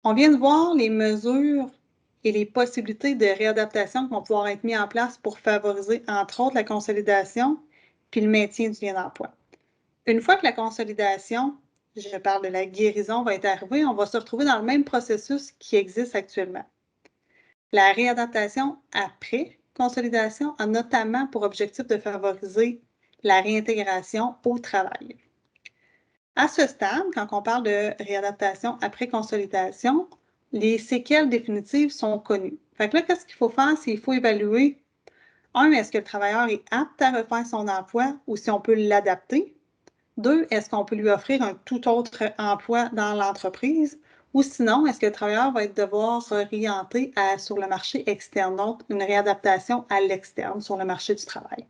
On vient de voir les mesures et les possibilités de réadaptation qui vont pouvoir être mises en place pour favoriser, entre autres, la consolidation puis le maintien du lien d'emploi. Une fois que la consolidation, je parle de la guérison, va être arrivée, on va se retrouver dans le même processus qui existe actuellement. La réadaptation après consolidation a notamment pour objectif de favoriser la réintégration au travail. À ce stade, quand on parle de réadaptation après consolidation, les séquelles définitives sont connues. Fait que là, qu'est-ce qu'il faut faire? C'est qu'il faut évaluer, est-ce que le travailleur est apte à refaire son emploi ou si on peut l'adapter? 2, est-ce qu'on peut lui offrir un tout autre emploi dans l'entreprise? Ou sinon, est-ce que le travailleur va devoir s'orienter sur le marché externe, donc une réadaptation à l'externe sur le marché du travail?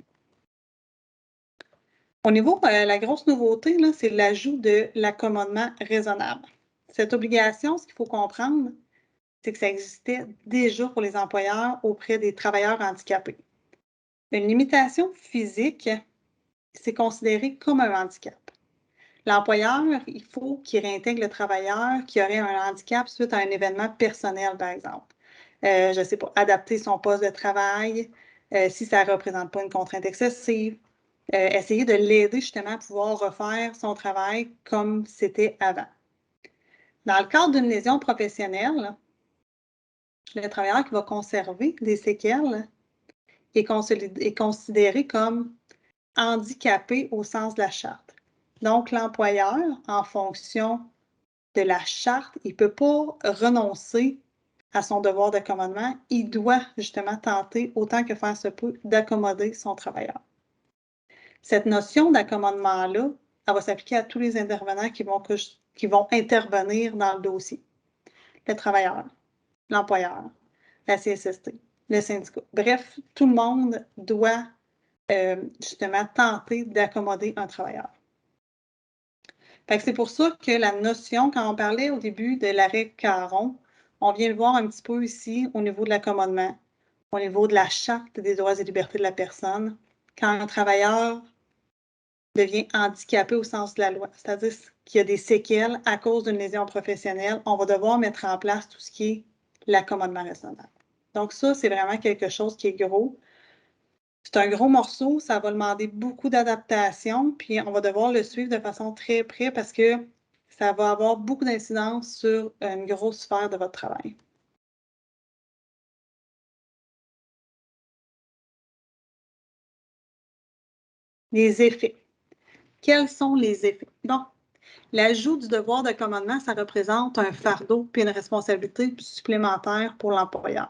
Au niveau, la grosse nouveauté, là, c'est l'ajout de l'accommodement raisonnable. Cette obligation, ce qu'il faut comprendre, c'est que ça existait déjà pour les employeurs auprès des travailleurs handicapés. Une limitation physique, c'est considéré comme un handicap. L'employeur, il faut qu'il réintègre le travailleur qui aurait un handicap suite à un événement personnel, par exemple. Je ne sais pas, adapter son poste de travail, si ça ne représente pas une contrainte excessive, essayer de l'aider justement à pouvoir refaire son travail comme c'était avant. Dans le cadre d'une lésion professionnelle, le travailleur qui va conserver des séquelles est considéré comme handicapé au sens de la charte. Donc, l'employeur, en fonction de la charte, il ne peut pas renoncer à son devoir d'accommodement. Il doit justement tenter, autant que faire se peut, d'accommoder son travailleur. Cette notion d'accommodement-là, elle va s'appliquer à tous les intervenants qui vont intervenir dans le dossier. Le travailleur, l'employeur, la CSST, le syndicat. Bref, tout le monde doit justement tenter d'accommoder un travailleur. C'est pour ça que la notion, quand on parlait au début de l'arrêt Caron, on vient le voir un petit peu ici au niveau de l'accommodement, au niveau de la charte des droits et libertés de la personne, quand un travailleur devient handicapé au sens de la loi, c'est-à-dire qu'il y a des séquelles à cause d'une lésion professionnelle, on va devoir mettre en place tout ce qui est l'accommodement raisonnable. Donc ça, c'est vraiment quelque chose qui est gros. C'est un gros morceau, ça va demander beaucoup d'adaptation, puis on va devoir le suivre de façon très près parce que ça va avoir beaucoup d'incidence sur une grosse sphère de votre travail. Les effets. Quels sont les effets? Bon, l'ajout du devoir d'accommodement, ça représente un fardeau puis une responsabilité supplémentaire pour l'employeur.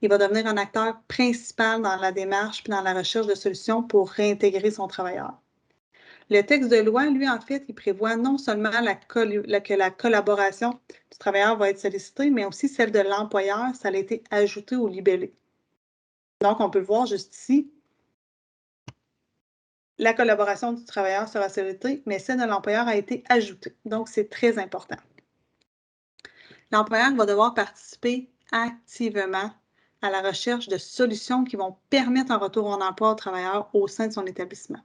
Il va devenir un acteur principal dans la démarche puis dans la recherche de solutions pour réintégrer son travailleur. Le texte de loi, lui, en fait, il prévoit non seulement que la collaboration du travailleur va être sollicitée, mais aussi celle de l'employeur, ça a été ajouté au libellé. Donc, on peut le voir juste ici, la collaboration du travailleur sera sollicitée, mais celle de l'employeur a été ajoutée. Donc, c'est très important. L'employeur va devoir participer activement à la recherche de solutions qui vont permettre un retour en emploi au travailleur au sein de son établissement.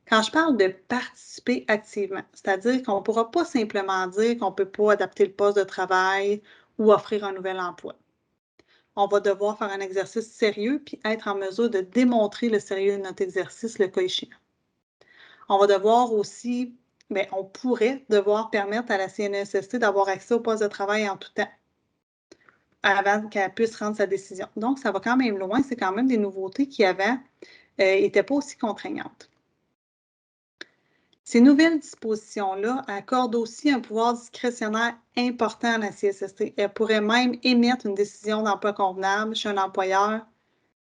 Quand je parle de participer activement, c'est-à-dire qu'on ne pourra pas simplement dire qu'on ne peut pas adapter le poste de travail ou offrir un nouvel emploi. On va devoir faire un exercice sérieux puis être en mesure de démontrer le sérieux de notre exercice, le cas échéant. On va devoir aussi, on pourrait devoir permettre à la CNESST d'avoir accès au poste de travail en tout temps avant qu'elle puisse rendre sa décision. Donc, ça va quand même loin. C'est quand même des nouveautés qui avant n'étaient pas aussi contraignantes. Ces nouvelles dispositions-là accordent aussi un pouvoir discrétionnaire important à la CSST. Elle pourrait même émettre une décision d'emploi convenable chez un employeur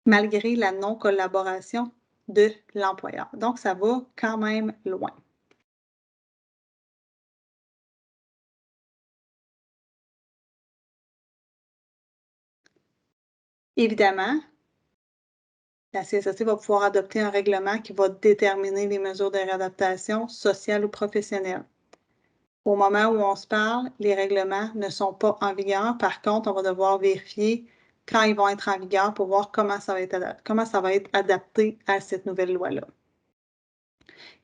malgré la non-collaboration de l'employeur. Donc, ça va quand même loin. Évidemment, la CSST va pouvoir adopter un règlement qui va déterminer les mesures de réadaptation sociale ou professionnelle. Au moment où on se parle, les règlements ne sont pas en vigueur. Par contre, on va devoir vérifier quand ils vont être en vigueur pour voir comment ça va être adapté à cette nouvelle loi-là.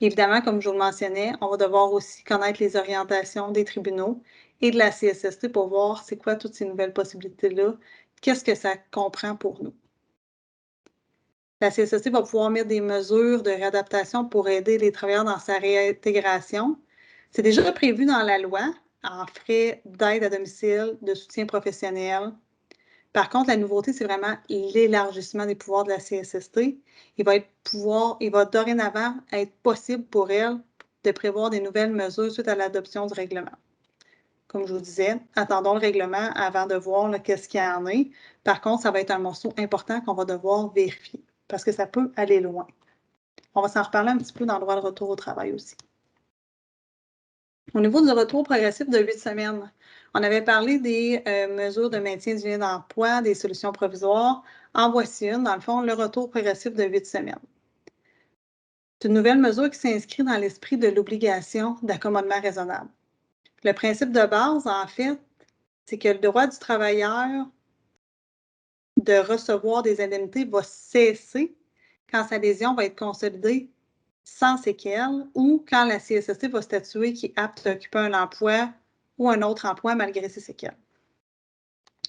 Évidemment, comme je vous le mentionnais, on va devoir aussi connaître les orientations des tribunaux et de la CSST pour voir c'est quoi toutes ces nouvelles possibilités-là, qu'est-ce que ça comprend pour nous. La CSST va pouvoir mettre des mesures de réadaptation pour aider les travailleurs dans sa réintégration. C'est déjà prévu dans la loi en frais d'aide à domicile, de soutien professionnel. Par contre, la nouveauté, c'est vraiment l'élargissement des pouvoirs de la CSST. Il va dorénavant être possible pour elle de prévoir des nouvelles mesures suite à l'adoption du règlement. Comme je vous disais, attendons le règlement avant de voir qu'est-ce qu'il y en est. Par contre, ça va être un morceau important qu'on va devoir vérifier parce que ça peut aller loin. On va s'en reparler un petit peu dans le droit de retour au travail aussi. Au niveau du retour progressif de 8 semaines, on avait parlé des mesures de maintien du lien d'emploi, des solutions provisoires. En voici une, dans le fond, le retour progressif de 8 semaines. C'est une nouvelle mesure qui s'inscrit dans l'esprit de l'obligation d'accommodement raisonnable. Le principe de base, en fait, c'est que le droit du travailleur de recevoir des indemnités va cesser quand sa lésion va être consolidée sans séquelles ou quand la CSST va statuer qu'il est apte à occuper un emploi ou un autre emploi malgré ses séquelles.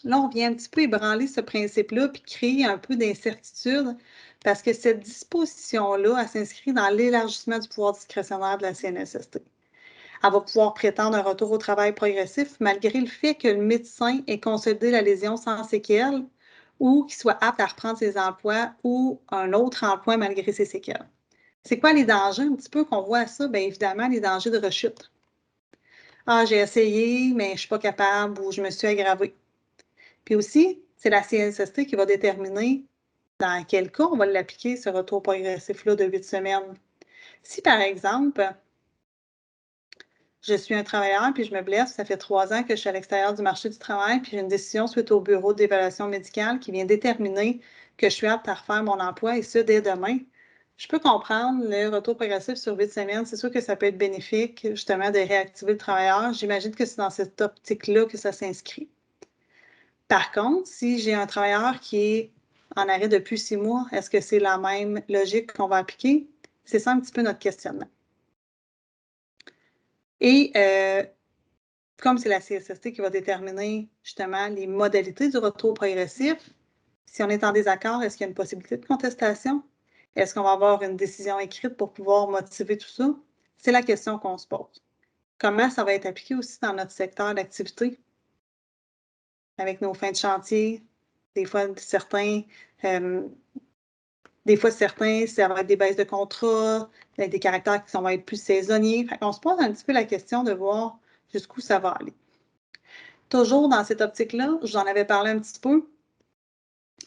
Là, on vient un petit peu ébranler ce principe-là puis créer un peu d'incertitude parce que cette disposition-là, elle s'inscrit dans l'élargissement du pouvoir discrétionnaire de la CNSST. Elle va pouvoir prétendre un retour au travail progressif malgré le fait que le médecin ait consolidé la lésion sans séquelles ou qu'il soit apte à reprendre ses emplois ou un autre emploi malgré ses séquelles. C'est quoi les dangers un petit peu qu'on voit à ça? Bien évidemment, les dangers de rechute. Ah, j'ai essayé, mais je ne suis pas capable ou je me suis aggravée. Puis aussi, c'est la CNSST qui va déterminer dans quel cas on va l'appliquer, ce retour progressif-là de 8 semaines. Si, par exemple, je suis un travailleur puis je me blesse, ça fait 3 ans que je suis à l'extérieur du marché du travail, puis j'ai une décision suite au bureau d'évaluation médicale qui vient déterminer que je suis apte à refaire mon emploi et ce, dès demain. Je peux comprendre le retour progressif sur 8 semaines. C'est sûr que ça peut être bénéfique, justement, de réactiver le travailleur. J'imagine que c'est dans cette optique-là que ça s'inscrit. Par contre, si j'ai un travailleur qui est en arrêt depuis 6 mois, est-ce que c'est la même logique qu'on va appliquer? C'est ça un petit peu notre questionnement. Et comme c'est la CSST qui va déterminer justement les modalités du retour progressif, si on est en désaccord, est-ce qu'il y a une possibilité de contestation? Est-ce qu'on va avoir une décision écrite pour pouvoir motiver tout ça? C'est la question qu'on se pose. Comment ça va être appliqué aussi dans notre secteur d'activité? Avec nos fins de chantier, des fois certains, ça va être des baisses de contrat, des caractères qui vont être plus saisonniers. On se pose un petit peu la question de voir jusqu'où ça va aller. Toujours dans cette optique-là, j'en avais parlé un petit peu.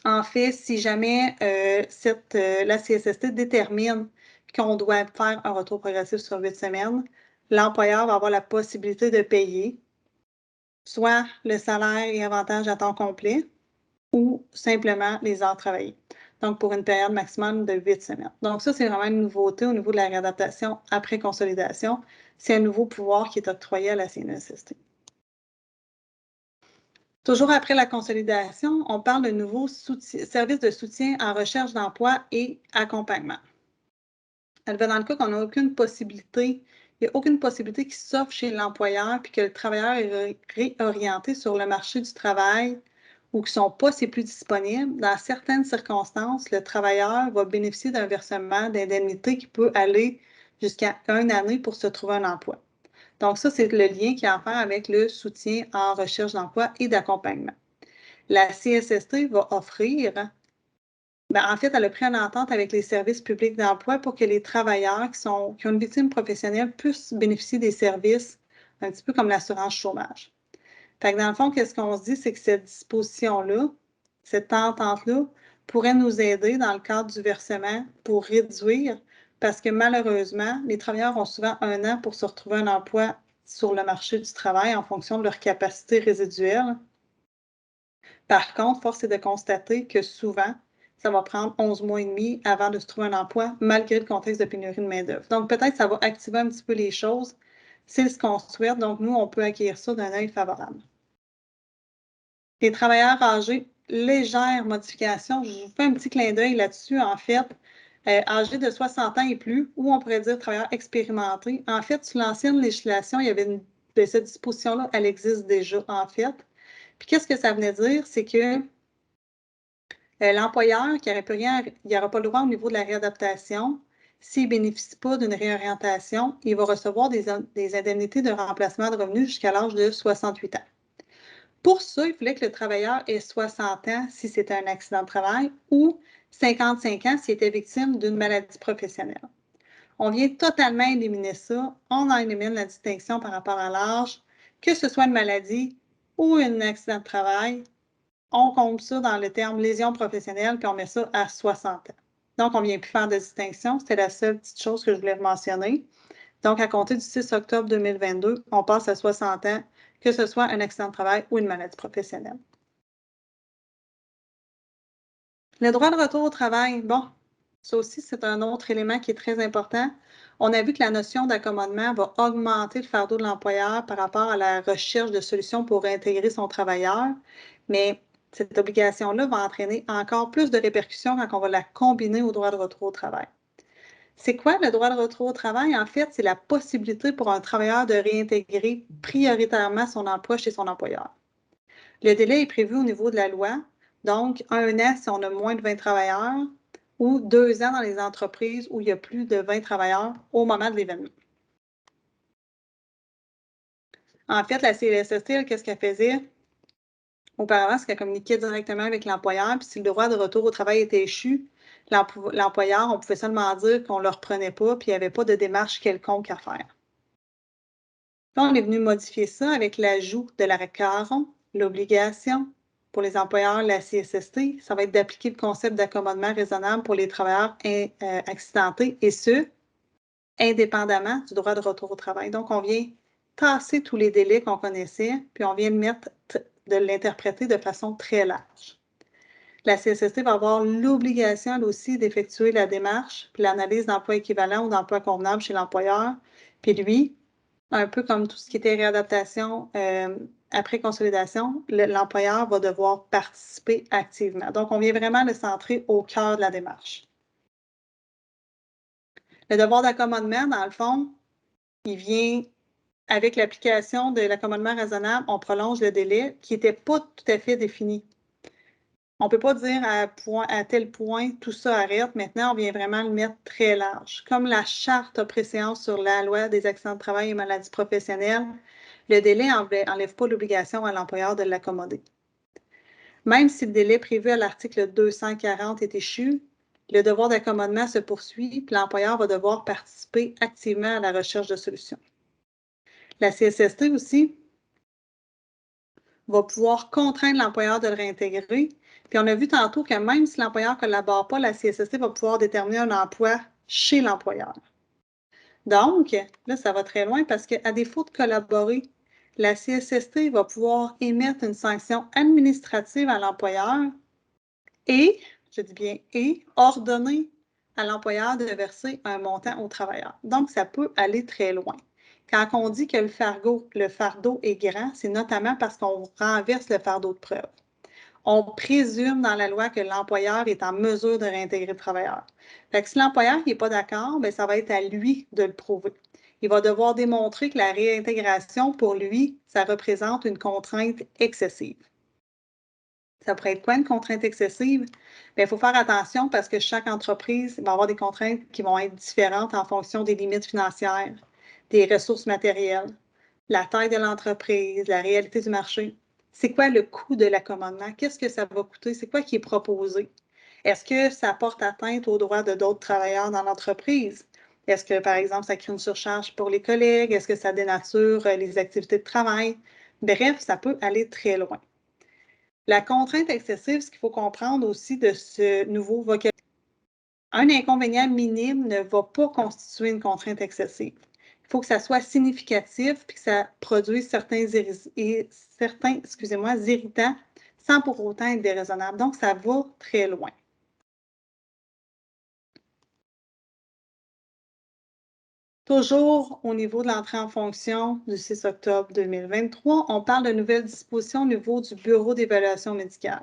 En fait, si jamais la CSST détermine qu'on doit faire un retour progressif sur 8 semaines, l'employeur va avoir la possibilité de payer soit le salaire et avantages à temps complet ou simplement les heures travaillées. Donc, pour une période maximum de 8 semaines. Donc, ça, c'est vraiment une nouveauté au niveau de la réadaptation après consolidation. C'est un nouveau pouvoir qui est octroyé à la CNSST. Toujours après la consolidation, on parle de nouveaux services de soutien en recherche d'emploi et accompagnement. Dans le cas qu'on n'a aucune possibilité, il n'y a aucune possibilité qui s'offre chez l'employeur puis que le travailleur est réorienté sur le marché du travail ou qui ne sont pas ses plus disponibles, dans certaines circonstances, le travailleur va bénéficier d'un versement d'indemnité qui peut aller jusqu'à 1 année pour se trouver un emploi. Donc, ça, c'est le lien qui a à faire avec le soutien en recherche d'emploi et d'accompagnement. La CSST va offrir, en fait, elle a pris une entente avec les services publics d'emploi pour que les travailleurs qui ont une victime professionnelle puissent bénéficier des services, un petit peu comme l'assurance chômage. Fait que dans le fond, qu'est-ce qu'on se dit, c'est que cette disposition-là, cette entente-là, pourrait nous aider dans le cadre du versement pour réduire, parce que malheureusement, les travailleurs ont souvent 1 an pour se retrouver un emploi sur le marché du travail en fonction de leur capacité résiduelle. Par contre, force est de constater que souvent, ça va prendre 11 mois et demi avant de se trouver un emploi, malgré le contexte de pénurie de main-d'œuvre. Donc, peut-être que ça va activer un petit peu les choses. C'est ce qu'on souhaite. Donc, nous, on peut accueillir ça d'un œil favorable. Les travailleurs âgés, légère modification. Je vous fais un petit clin d'œil là-dessus, en fait. Âgés de 60 ans et plus, ou on pourrait dire travailleurs expérimentés. En fait, sous l'ancienne législation, il y avait cette disposition-là, elle existe déjà, en fait. Puis, qu'est-ce que ça venait dire? C'est que l'employeur qui n'aurait plus rien, il n'aura pas le droit au niveau de la réadaptation. S'il ne bénéficie pas d'une réorientation, il va recevoir des indemnités de remplacement de revenus jusqu'à l'âge de 68 ans. Pour ça, il fallait que le travailleur ait 60 ans si c'était un accident de travail ou 55 ans s'il était victime d'une maladie professionnelle. On vient totalement éliminer ça. On en élimine la distinction par rapport à l'âge, que ce soit une maladie ou un accident de travail. On compte ça dans le terme lésion professionnelle, puis on met ça à 60 ans. Donc, on ne vient plus faire de distinction. C'était la seule petite chose que je voulais mentionner. Donc, à compter du 6 octobre 2022, on passe à 60 ans, que ce soit un accident de travail ou une maladie professionnelle. Le droit de retour au travail, bon, ça aussi, c'est un autre élément qui est très important. On a vu que la notion d'accommodement va augmenter le fardeau de l'employeur par rapport à la recherche de solutions pour réintégrer son travailleur, mais cette obligation-là va entraîner encore plus de répercussions quand on va la combiner au droit de retour au travail. C'est quoi le droit de retour au travail? En fait, c'est la possibilité pour un travailleur de réintégrer prioritairement son emploi chez son employeur. Le délai est prévu au niveau de la loi, donc 1 an si on a moins de 20 travailleurs ou 2 ans dans les entreprises où il y a plus de 20 travailleurs au moment de l'événement. En fait, la CLSST, qu'est-ce qu'elle faisait? Auparavant, c'est qu'elle communiquait directement avec l'employeur, puis si le droit de retour au travail était échu, l'employeur, on pouvait seulement dire qu'on ne le reprenait pas, puis il n'y avait pas de démarche quelconque à faire. Là, on est venu modifier ça avec l'ajout de l'arrêt 40, l'obligation pour les employeurs de la CSST, ça va être d'appliquer le concept d'accommodement raisonnable pour les travailleurs accidentés, et ce, indépendamment du droit de retour au travail. Donc, on vient tasser tous les délais qu'on connaissait, puis on vient de l'interpréter de façon très large. La CSST va avoir l'obligation, elle aussi, d'effectuer la démarche, puis l'analyse d'emploi équivalent ou d'emploi convenable chez l'employeur. Puis lui, un peu comme tout ce qui était réadaptation après consolidation, l'employeur va devoir participer activement. Donc, on vient vraiment le centrer au cœur de la démarche. Le devoir d'accommodement, dans le fond, il vient avec l'application de l'accommodement raisonnable, on prolonge le délai qui n'était pas tout à fait défini. On ne peut pas dire à tel point tout ça arrête. Maintenant, on vient vraiment le mettre très large. Comme la charte a préséance sur la loi des accidents de travail et maladies professionnelles, le délai n'enlève pas l'obligation à l'employeur de l'accommoder. Même si le délai prévu à l'article 240 est échu, le devoir d'accommodement se poursuit, puis l'employeur va devoir participer activement à la recherche de solutions. La CSST aussi va pouvoir contraindre l'employeur de le réintégrer. Puis on a vu tantôt que même si l'employeur ne collabore pas, la CSST va pouvoir déterminer un emploi chez l'employeur. Donc, là, ça va très loin parce qu'à défaut de collaborer, la CSST va pouvoir émettre une sanction administrative à l'employeur et, je dis bien et, ordonner à l'employeur de verser un montant au travailleur. Donc, ça peut aller très loin. Quand on dit que le fardeau est grand, c'est notamment parce qu'on renverse le fardeau de preuve. On présume dans la loi que l'employeur est en mesure de réintégrer le travailleur. Fait que si l'employeur n'est pas d'accord, bien, ça va être à lui de le prouver. Il va devoir démontrer que la réintégration, pour lui, ça représente une contrainte excessive. Ça pourrait être quoi une contrainte excessive? Bien, il faut faire attention parce que chaque entreprise va avoir des contraintes qui vont être différentes en fonction des limites financières, des ressources matérielles, la taille de l'entreprise, la réalité du marché. C'est quoi le coût de l'accommodement? Qu'est-ce que ça va coûter? C'est quoi qui est proposé? Est-ce que ça porte atteinte aux droits de d'autres travailleurs dans l'entreprise? Est-ce que, par exemple, ça crée une surcharge pour les collègues? Est-ce que ça dénature les activités de travail? Bref, ça peut aller très loin. La contrainte excessive, ce qu'il faut comprendre aussi de ce nouveau vocabulaire, un inconvénient minime ne va pas constituer une contrainte excessive. Il faut que ça soit significatif et que ça produise certains irritants sans pour autant être déraisonnable. Donc, ça va très loin. Toujours au niveau de l'entrée en fonction du 6 octobre 2023, on parle de nouvelles dispositions au niveau du Bureau d'évaluation médicale.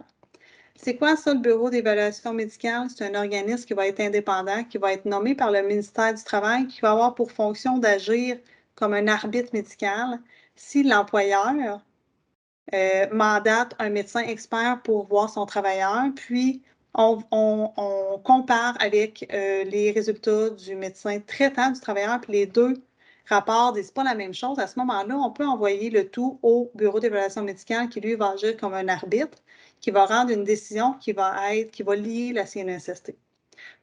C'est quoi ça, le Bureau d'évaluation médicale? C'est un organisme qui va être indépendant, qui va être nommé par le ministère du Travail, qui va avoir pour fonction d'agir comme un arbitre médical si l'employeur mandate un médecin expert pour voir son travailleur, puis on compare avec les résultats du médecin traitant du travailleur, puis les deux rapports ne disent pas la même chose. À ce moment-là, on peut envoyer le tout au Bureau d'évaluation médicale qui, lui, va agir comme un arbitre, qui va rendre une décision qui va lier la CNSST.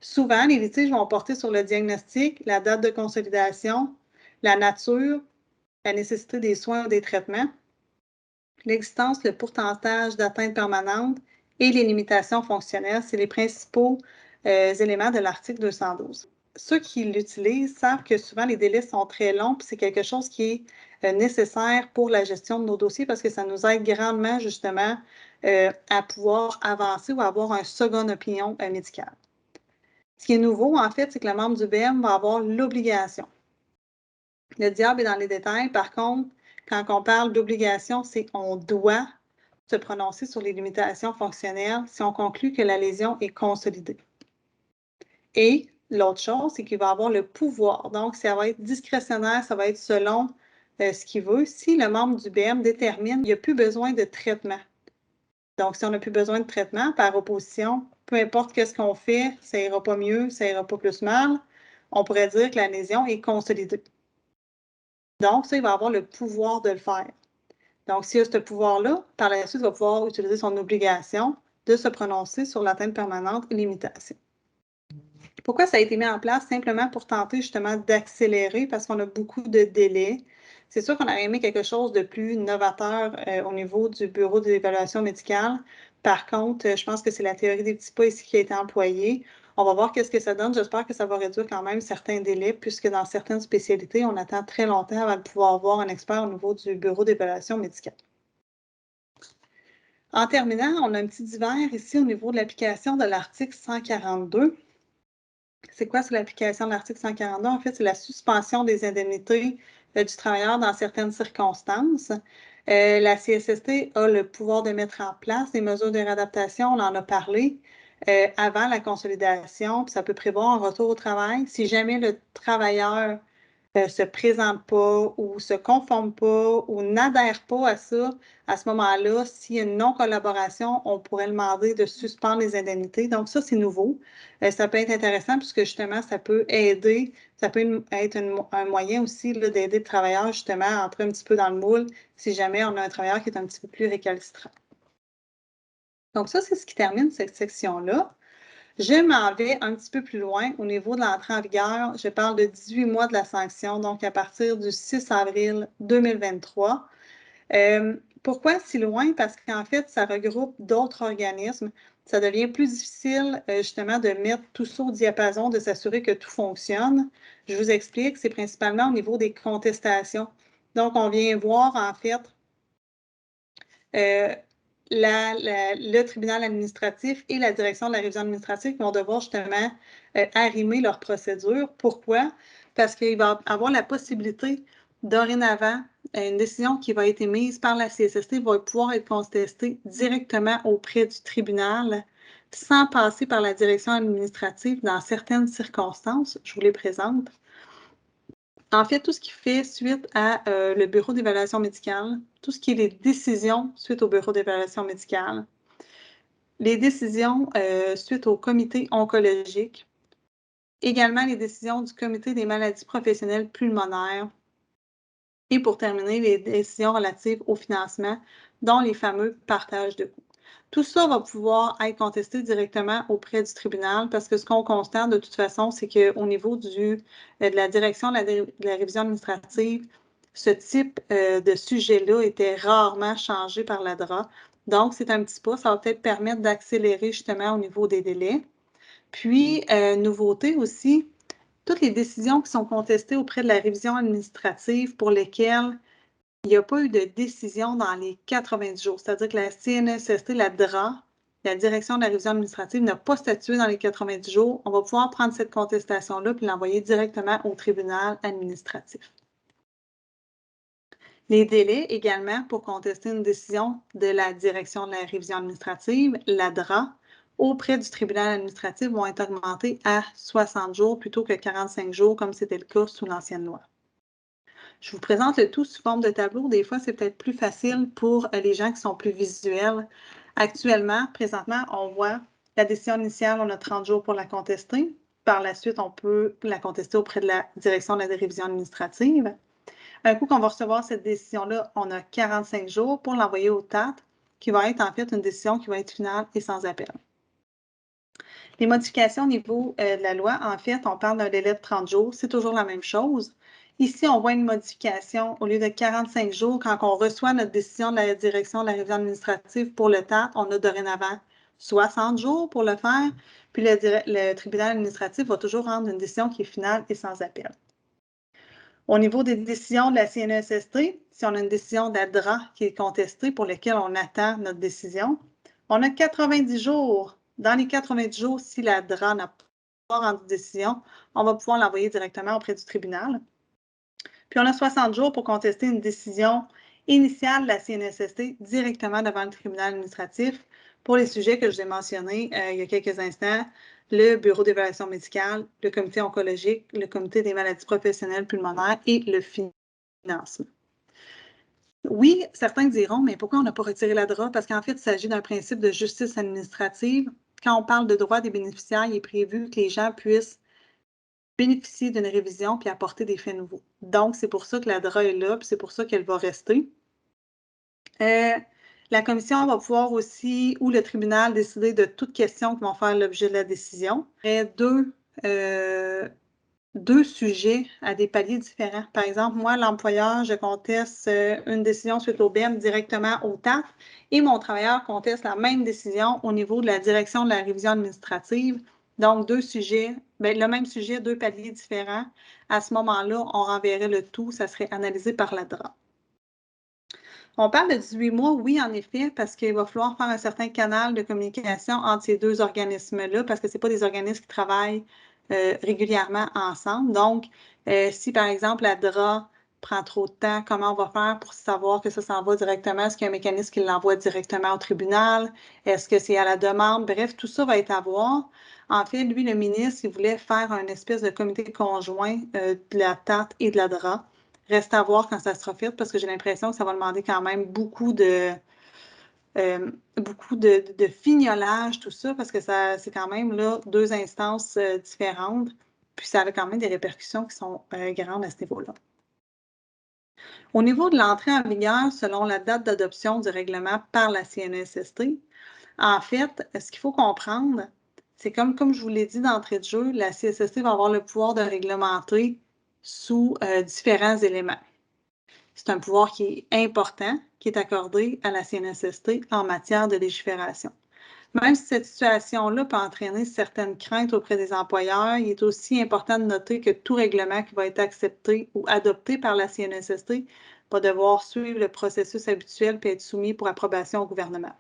Souvent, les litiges vont porter sur le diagnostic, la date de consolidation, la nature, la nécessité des soins ou des traitements, l'existence, le pourcentage d'atteinte permanente et les limitations fonctionnelles. C'est les principaux éléments de l'article 212. Ceux qui l'utilisent savent que souvent les délais sont très longs, puis c'est quelque chose qui est nécessaire pour la gestion de nos dossiers parce que ça nous aide grandement justement à pouvoir avancer ou avoir une seconde opinion médicale. Ce qui est nouveau, en fait, c'est que le membre du BM va avoir l'obligation. Le diable est dans les détails. Par contre, quand on parle d'obligation, c'est qu'on doit se prononcer sur les limitations fonctionnelles si on conclut que la lésion est consolidée. Et l'autre chose, c'est qu'il va avoir le pouvoir. Donc, ça va être discrétionnaire, ça va être selon ce qu'il veut. Si le membre du BM détermine qu'il n'y a plus besoin de traitement. Donc, si on n'a plus besoin de traitement, par opposition, peu importe ce qu'on fait, ça ira pas mieux, ça ira pas plus mal, on pourrait dire que la lésion est consolidée. Donc, ça, il va avoir le pouvoir de le faire. Donc, s'il a ce pouvoir-là, par la suite, il va pouvoir utiliser son obligation de se prononcer sur l'atteinte permanente et limitation. Pourquoi ça a été mis en place? Simplement pour tenter justement d'accélérer parce qu'on a beaucoup de délais. C'est sûr qu'on aurait aimé quelque chose de plus novateur au niveau du bureau d'évaluation médicale. Par contre, je pense que c'est la théorie des petits pas ici qui a été employée. On va voir qu'est-ce que ça donne. J'espère que ça va réduire quand même certains délais puisque dans certaines spécialités, on attend très longtemps avant de pouvoir avoir un expert au niveau du bureau d'évaluation médicale. En terminant, on a un petit divers ici au niveau de l'application de l'article 142. C'est quoi, c'est l'application de l'article 142? En fait, c'est la suspension des indemnités du travailleur dans certaines circonstances. La CSST a le pouvoir de mettre en place des mesures de réadaptation, on en a parlé, avant la consolidation, puis ça peut prévoir un retour au travail. Si jamais le travailleur se présente pas ou se conforme pas ou n'adhère pas à ça, à ce moment-là, s'il y a une non-collaboration, on pourrait demander de suspendre les indemnités. Donc, ça, c'est nouveau. Ça peut être intéressant puisque justement, ça peut aider, ça peut être un moyen aussi d'aider le travailleur justement à entrer un petit peu dans le moule si jamais on a un travailleur qui est un petit peu plus récalcitrant. Donc, ça, c'est ce qui termine cette section-là. Je m'en vais un petit peu plus loin au niveau de l'entrée en vigueur. Je parle de 18 mois de la sanction, donc à partir du 6 avril 2023. Pourquoi si loin? Parce qu'en fait, ça regroupe d'autres organismes. Ça devient plus difficile justement de mettre tout ça au diapason, de s'assurer que tout fonctionne. Je vous explique, c'est principalement au niveau des contestations. Donc, on vient voir en fait le tribunal administratif et la direction de la révision administrative vont devoir justement arrimer leur procédure. Pourquoi? Parce qu'il va avoir la possibilité, dorénavant, une décision qui va être émise par la CSST va pouvoir être contestée directement auprès du tribunal sans passer par la direction administrative dans certaines circonstances. Je vous les présente. En fait, tout ce qui fait suite à le bureau d'évaluation médicale, tout ce qui est les décisions suite au bureau d'évaluation médicale, les décisions suite au comité oncologique, également les décisions du comité des maladies professionnelles pulmonaires et pour terminer, les décisions relatives au financement, dont les fameux partages de coûts. Tout ça va pouvoir être contesté directement auprès du tribunal parce que ce qu'on constate de toute façon, c'est qu'au niveau de la direction de la révision administrative, ce type de sujet-là était rarement changé par la DRA. Donc, c'est un petit pas. Ça va peut-être permettre d'accélérer justement au niveau des délais. Puis, nouveauté aussi, toutes les décisions qui sont contestées auprès de la révision administrative pour lesquelles il n'y a pas eu de décision dans les 90 jours. C'est-à-dire que la CNSST, la DRA, la direction de la révision administrative, n'a pas statué dans les 90 jours. On va pouvoir prendre cette contestation-là et l'envoyer directement au tribunal administratif. Les délais également pour contester une décision de la direction de la révision administrative, la DRA, auprès du tribunal administratif vont être augmentés à 60 jours plutôt que 45 jours comme c'était le cas sous l'ancienne loi. Je vous présente le tout sous forme de tableau. Des fois, c'est peut-être plus facile pour les gens qui sont plus visuels. Actuellement, présentement, on voit la décision initiale, on a 30 jours pour la contester. Par la suite, on peut la contester auprès de la direction de la révision administrative. Un coup qu'on va recevoir cette décision-là, on a 45 jours pour l'envoyer au TAT, qui va être en fait une décision qui va être finale et sans appel. Les modifications au niveau de la loi, en fait, on parle d'un délai de 30 jours. C'est toujours la même chose. Ici, on voit une modification au lieu de 45 jours. Quand on reçoit notre décision de la direction de la révision administrative pour le TAT, on a dorénavant 60 jours pour le faire. Puis le tribunal administratif va toujours rendre une décision qui est finale et sans appel. Au niveau des décisions de la CNESST, si on a une décision de la DRA qui est contestée pour laquelle on attend notre décision, on a 90 jours. Dans les 90 jours, si la DRA n'a pas rendu de décision, on va pouvoir l'envoyer directement auprès du tribunal. Puis on a 60 jours pour contester une décision initiale de la CNESST directement devant le tribunal administratif pour les sujets que je vous ai mentionnés il y a quelques instants, le bureau d'évaluation médicale, le comité oncologique, le comité des maladies professionnelles pulmonaires et le financement. Oui, certains diront, mais pourquoi on n'a pas retiré la DRA? Parce qu'en fait, il s'agit d'un principe de justice administrative. Quand on parle de droit des bénéficiaires, il est prévu que les gens puissent bénéficier d'une révision puis apporter des faits nouveaux. Donc, c'est pour ça que la DRA est là, puis c'est pour ça qu'elle va rester. La commission va pouvoir aussi, ou le tribunal, décider de toutes questions qui vont faire l'objet de la décision. Il y a deux sujets à des paliers différents. Par exemple, moi, l'employeur, je conteste une décision suite au BEM directement au TAF et mon travailleur conteste la même décision au niveau de la direction de la révision administrative. Donc, deux sujets, le même sujet, deux paliers différents. À ce moment-là, on renverrait le tout, ça serait analysé par la DRA. On parle de 18 mois, oui, en effet, parce qu'il va falloir faire un certain canal de communication entre ces deux organismes-là, parce que ce pas des organismes qui travaillent régulièrement ensemble. Donc, si par exemple la DRA prend trop de temps, comment on va faire pour savoir que ça s'en va directement? Est-ce qu'il y a un mécanisme qui l'envoie directement au tribunal? Est-ce que c'est à la demande? Bref, tout ça va être à voir. En fait, lui, le ministre, il voulait faire un espèce de comité conjoint de la TAT et de la DRA. Reste à voir quand ça sera fait parce que j'ai l'impression que ça va demander quand même beaucoup de fignolage, tout ça, parce que c'est quand même là deux instances différentes. Puis ça a quand même des répercussions qui sont grandes à ce niveau-là. Au niveau de l'entrée en vigueur, selon la date d'adoption du règlement par la CNESST, en fait, ce qu'il faut comprendre, c'est comme je vous l'ai dit d'entrée de jeu, la CNESST va avoir le pouvoir de réglementer sous différents éléments. C'est un pouvoir qui est important, qui est accordé à la CNESST en matière de légifération. Même si cette situation-là peut entraîner certaines craintes auprès des employeurs, il est aussi important de noter que tout règlement qui va être accepté ou adopté par la CNESST va devoir suivre le processus habituel et être soumis pour approbation au gouvernement.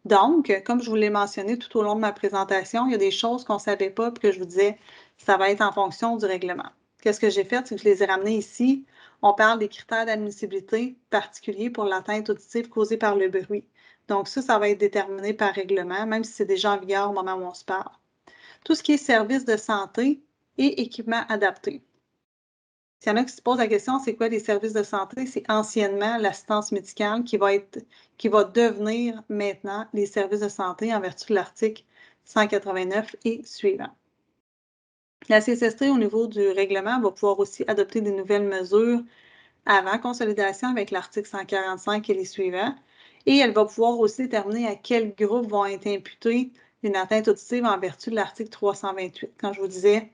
Donc, comme je vous l'ai mentionné tout au long de ma présentation, il y a des choses qu'on ne savait pas et que je vous disais, ça va être en fonction du règlement. Qu'est-ce que j'ai fait? C'est que je les ai ramenés ici. On parle des critères d'admissibilité particuliers pour l'atteinte auditive causée par le bruit. Donc, ça va être déterminé par règlement, même si c'est déjà en vigueur au moment où on se parle. Tout ce qui est services de santé et équipements adaptés. S'il y en a qui se posent la question, c'est quoi les services de santé? C'est anciennement l'assistance médicale qui va devenir maintenant les services de santé en vertu de l'article 189 et suivant. La CSST, au niveau du règlement, va pouvoir aussi adopter des nouvelles mesures avant consolidation avec l'article 145 et les suivants. Et elle va pouvoir aussi déterminer à quels groupes vont être imputés une atteinte auditive en vertu de l'article 328. Quand je vous disais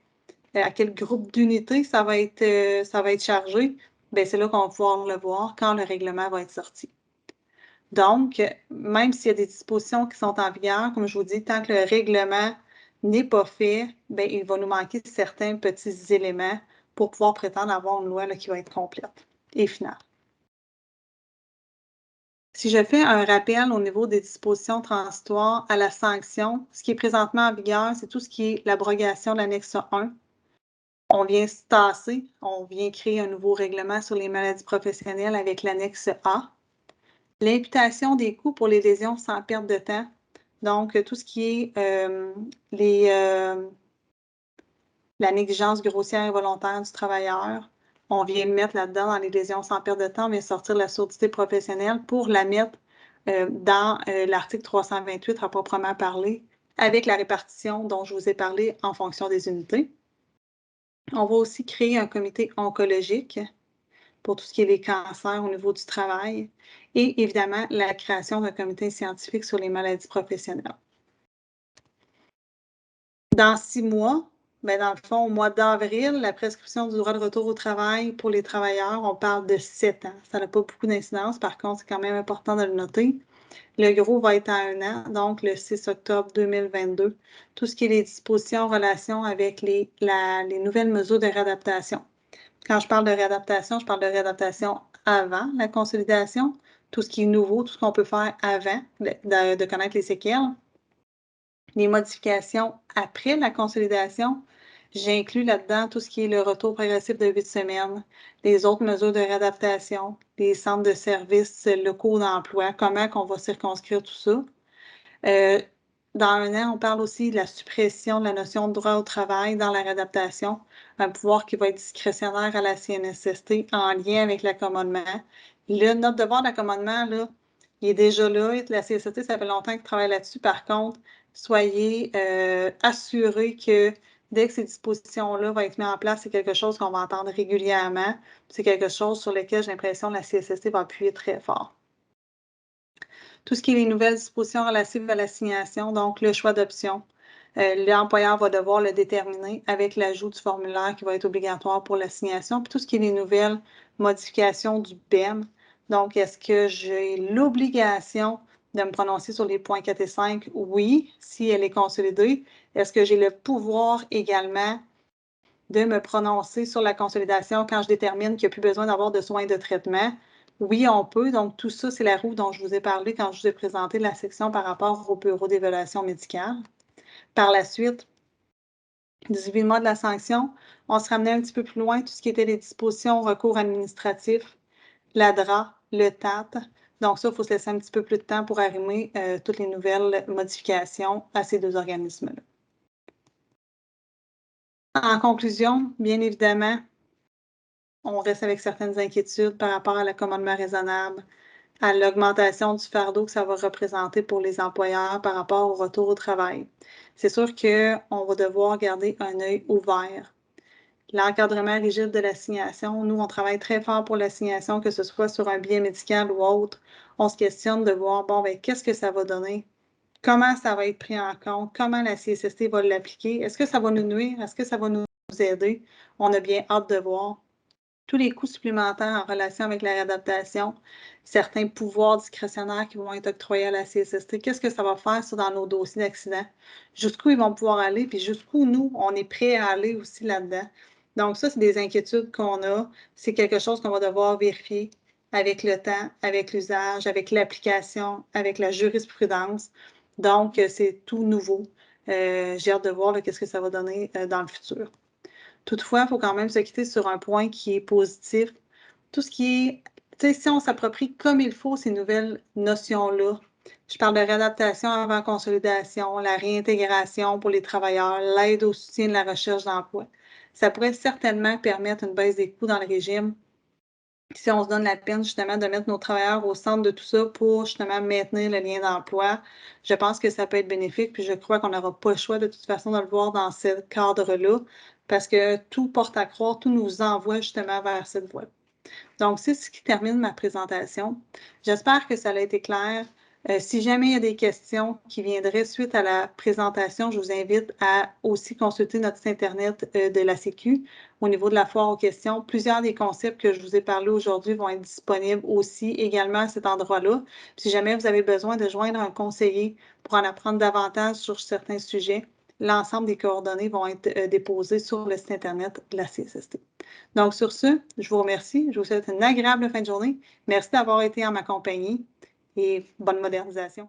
à quel groupe d'unités ça va être chargé, bien, c'est là qu'on va pouvoir le voir quand le règlement va être sorti. Donc, même s'il y a des dispositions qui sont en vigueur, comme je vous dis, tant que le règlement n'est pas fait, bien, il va nous manquer certains petits éléments pour pouvoir prétendre avoir une loi là, qui va être complète et finale. Si je fais un rappel au niveau des dispositions transitoires à la sanction, ce qui est présentement en vigueur, c'est tout ce qui est l'abrogation de l'annexe 1. On vient se tasser, on vient créer un nouveau règlement sur les maladies professionnelles avec l'annexe A. L'imputation des coûts pour les lésions sans perte de temps. Donc, tout ce qui est la négligence grossière et volontaire du travailleur, on vient le mettre là-dedans dans les lésions sans perte de temps, on vient sortir la surdité professionnelle pour la mettre dans l'article 328 à proprement parler, avec la répartition dont je vous ai parlé en fonction des unités. On va aussi créer un comité oncologique pour tout ce qui est les cancers au niveau du travail et évidemment la création d'un comité scientifique sur les maladies professionnelles. Dans 6 mois, ben, dans le fond, au mois d'avril, la prescription du droit de retour au travail pour les travailleurs, on parle de 7 ans. Ça n'a pas beaucoup d'incidence, par contre, c'est quand même important de le noter. Le gros va être à 1 an, donc le 6 octobre 2022. Tout ce qui est les dispositions en relation avec les nouvelles mesures de réadaptation. Quand je parle de réadaptation, je parle de réadaptation avant la consolidation, tout ce qui est nouveau, tout ce qu'on peut faire avant de connaître les séquelles. Les modifications après la consolidation, j'inclus là-dedans tout ce qui est le retour progressif de 8 semaines, les autres mesures de réadaptation, les centres de services locaux d'emploi, comment qu'on va circonscrire tout ça. Dans 1 an, on parle aussi de la suppression de la notion de droit au travail dans la réadaptation, un pouvoir qui va être discrétionnaire à la CNSST en lien avec l'accommodement. Notre devoir d'accommodement, là, il est déjà là. La CNSST, ça fait longtemps qu'ils travaillent là-dessus. Par contre, soyez assurés que dès que ces dispositions-là vont être mises en place, c'est quelque chose qu'on va entendre régulièrement. C'est quelque chose sur lequel j'ai l'impression que la CNSST va appuyer très fort. Tout ce qui est les nouvelles dispositions relatives à l'assignation, donc le choix d'option. L'employeur va devoir le déterminer avec l'ajout du formulaire qui va être obligatoire pour l'assignation. Puis tout ce qui est les nouvelles modifications du BEM. Donc, est-ce que j'ai l'obligation de me prononcer sur les points 4 et 5? Oui, si elle est consolidée. Est-ce que j'ai le pouvoir également de me prononcer sur la consolidation quand je détermine qu'il n'y a plus besoin d'avoir de soins de traitement? Oui, on peut. Donc, tout ça, c'est la roue dont je vous ai parlé quand je vous ai présenté la section par rapport au bureau d'évaluation médicale. Par la suite, 18 mois de la sanction, on se ramenait un petit peu plus loin, tout ce qui était les dispositions recours administratif, l'ADRA, le TAT. Donc ça, il faut se laisser un petit peu plus de temps pour arrimer toutes les nouvelles modifications à ces deux organismes-là. En conclusion, bien évidemment, on reste avec certaines inquiétudes par rapport à l'accommodement raisonnable, à l'augmentation du fardeau que ça va représenter pour les employeurs par rapport au retour au travail. C'est sûr qu'on va devoir garder un œil ouvert. L'encadrement rigide de l'assignation, nous, on travaille très fort pour l'assignation, que ce soit sur un billet médical ou autre. On se questionne de voir, bon, ben, qu'est-ce que ça va donner? Comment ça va être pris en compte? Comment la CSST va l'appliquer? Est-ce que ça va nous nuire? Est-ce que ça va nous aider? On a bien hâte de voir. Tous les coûts supplémentaires en relation avec la réadaptation, certains pouvoirs discrétionnaires qui vont être octroyés à la CSST, qu'est-ce que ça va faire dans nos dossiers d'accident? Jusqu'où ils vont pouvoir aller, puis jusqu'où nous, on est prêts à aller aussi là-dedans. Donc ça, c'est des inquiétudes qu'on a. C'est quelque chose qu'on va devoir vérifier avec le temps, avec l'usage, avec l'application, avec la jurisprudence. Donc, c'est tout nouveau. J'ai hâte de voir qu'est-ce que ça va donner dans le futur. Toutefois, il faut quand même se quitter sur un point qui est positif. Tout ce qui est, tu sais, si on s'approprie comme il faut ces nouvelles notions-là, je parle de réadaptation avant consolidation, la réintégration pour les travailleurs, l'aide au soutien de la recherche d'emploi. Ça pourrait certainement permettre une baisse des coûts dans le régime si on se donne la peine justement de mettre nos travailleurs au centre de tout ça pour justement maintenir le lien d'emploi. Je pense que ça peut être bénéfique, puis je crois qu'on n'aura pas le choix de toute façon de le voir dans ce cadre-là, parce que tout porte à croire, tout nous envoie justement vers cette voie. Donc, c'est ce qui termine ma présentation. J'espère que ça a été clair. Si jamais il y a des questions qui viendraient suite à la présentation, je vous invite à aussi consulter notre site Internet de la Sécu au niveau de la foire aux questions. Plusieurs des concepts que je vous ai parlé aujourd'hui vont être disponibles aussi également à cet endroit-là. Si jamais vous avez besoin de joindre un conseiller pour en apprendre davantage sur certains sujets, l'ensemble des coordonnées vont être déposées sur le site Internet de la CSST. Donc, sur ce, je vous remercie. Je vous souhaite une agréable fin de journée. Merci d'avoir été en ma compagnie et bonne modernisation.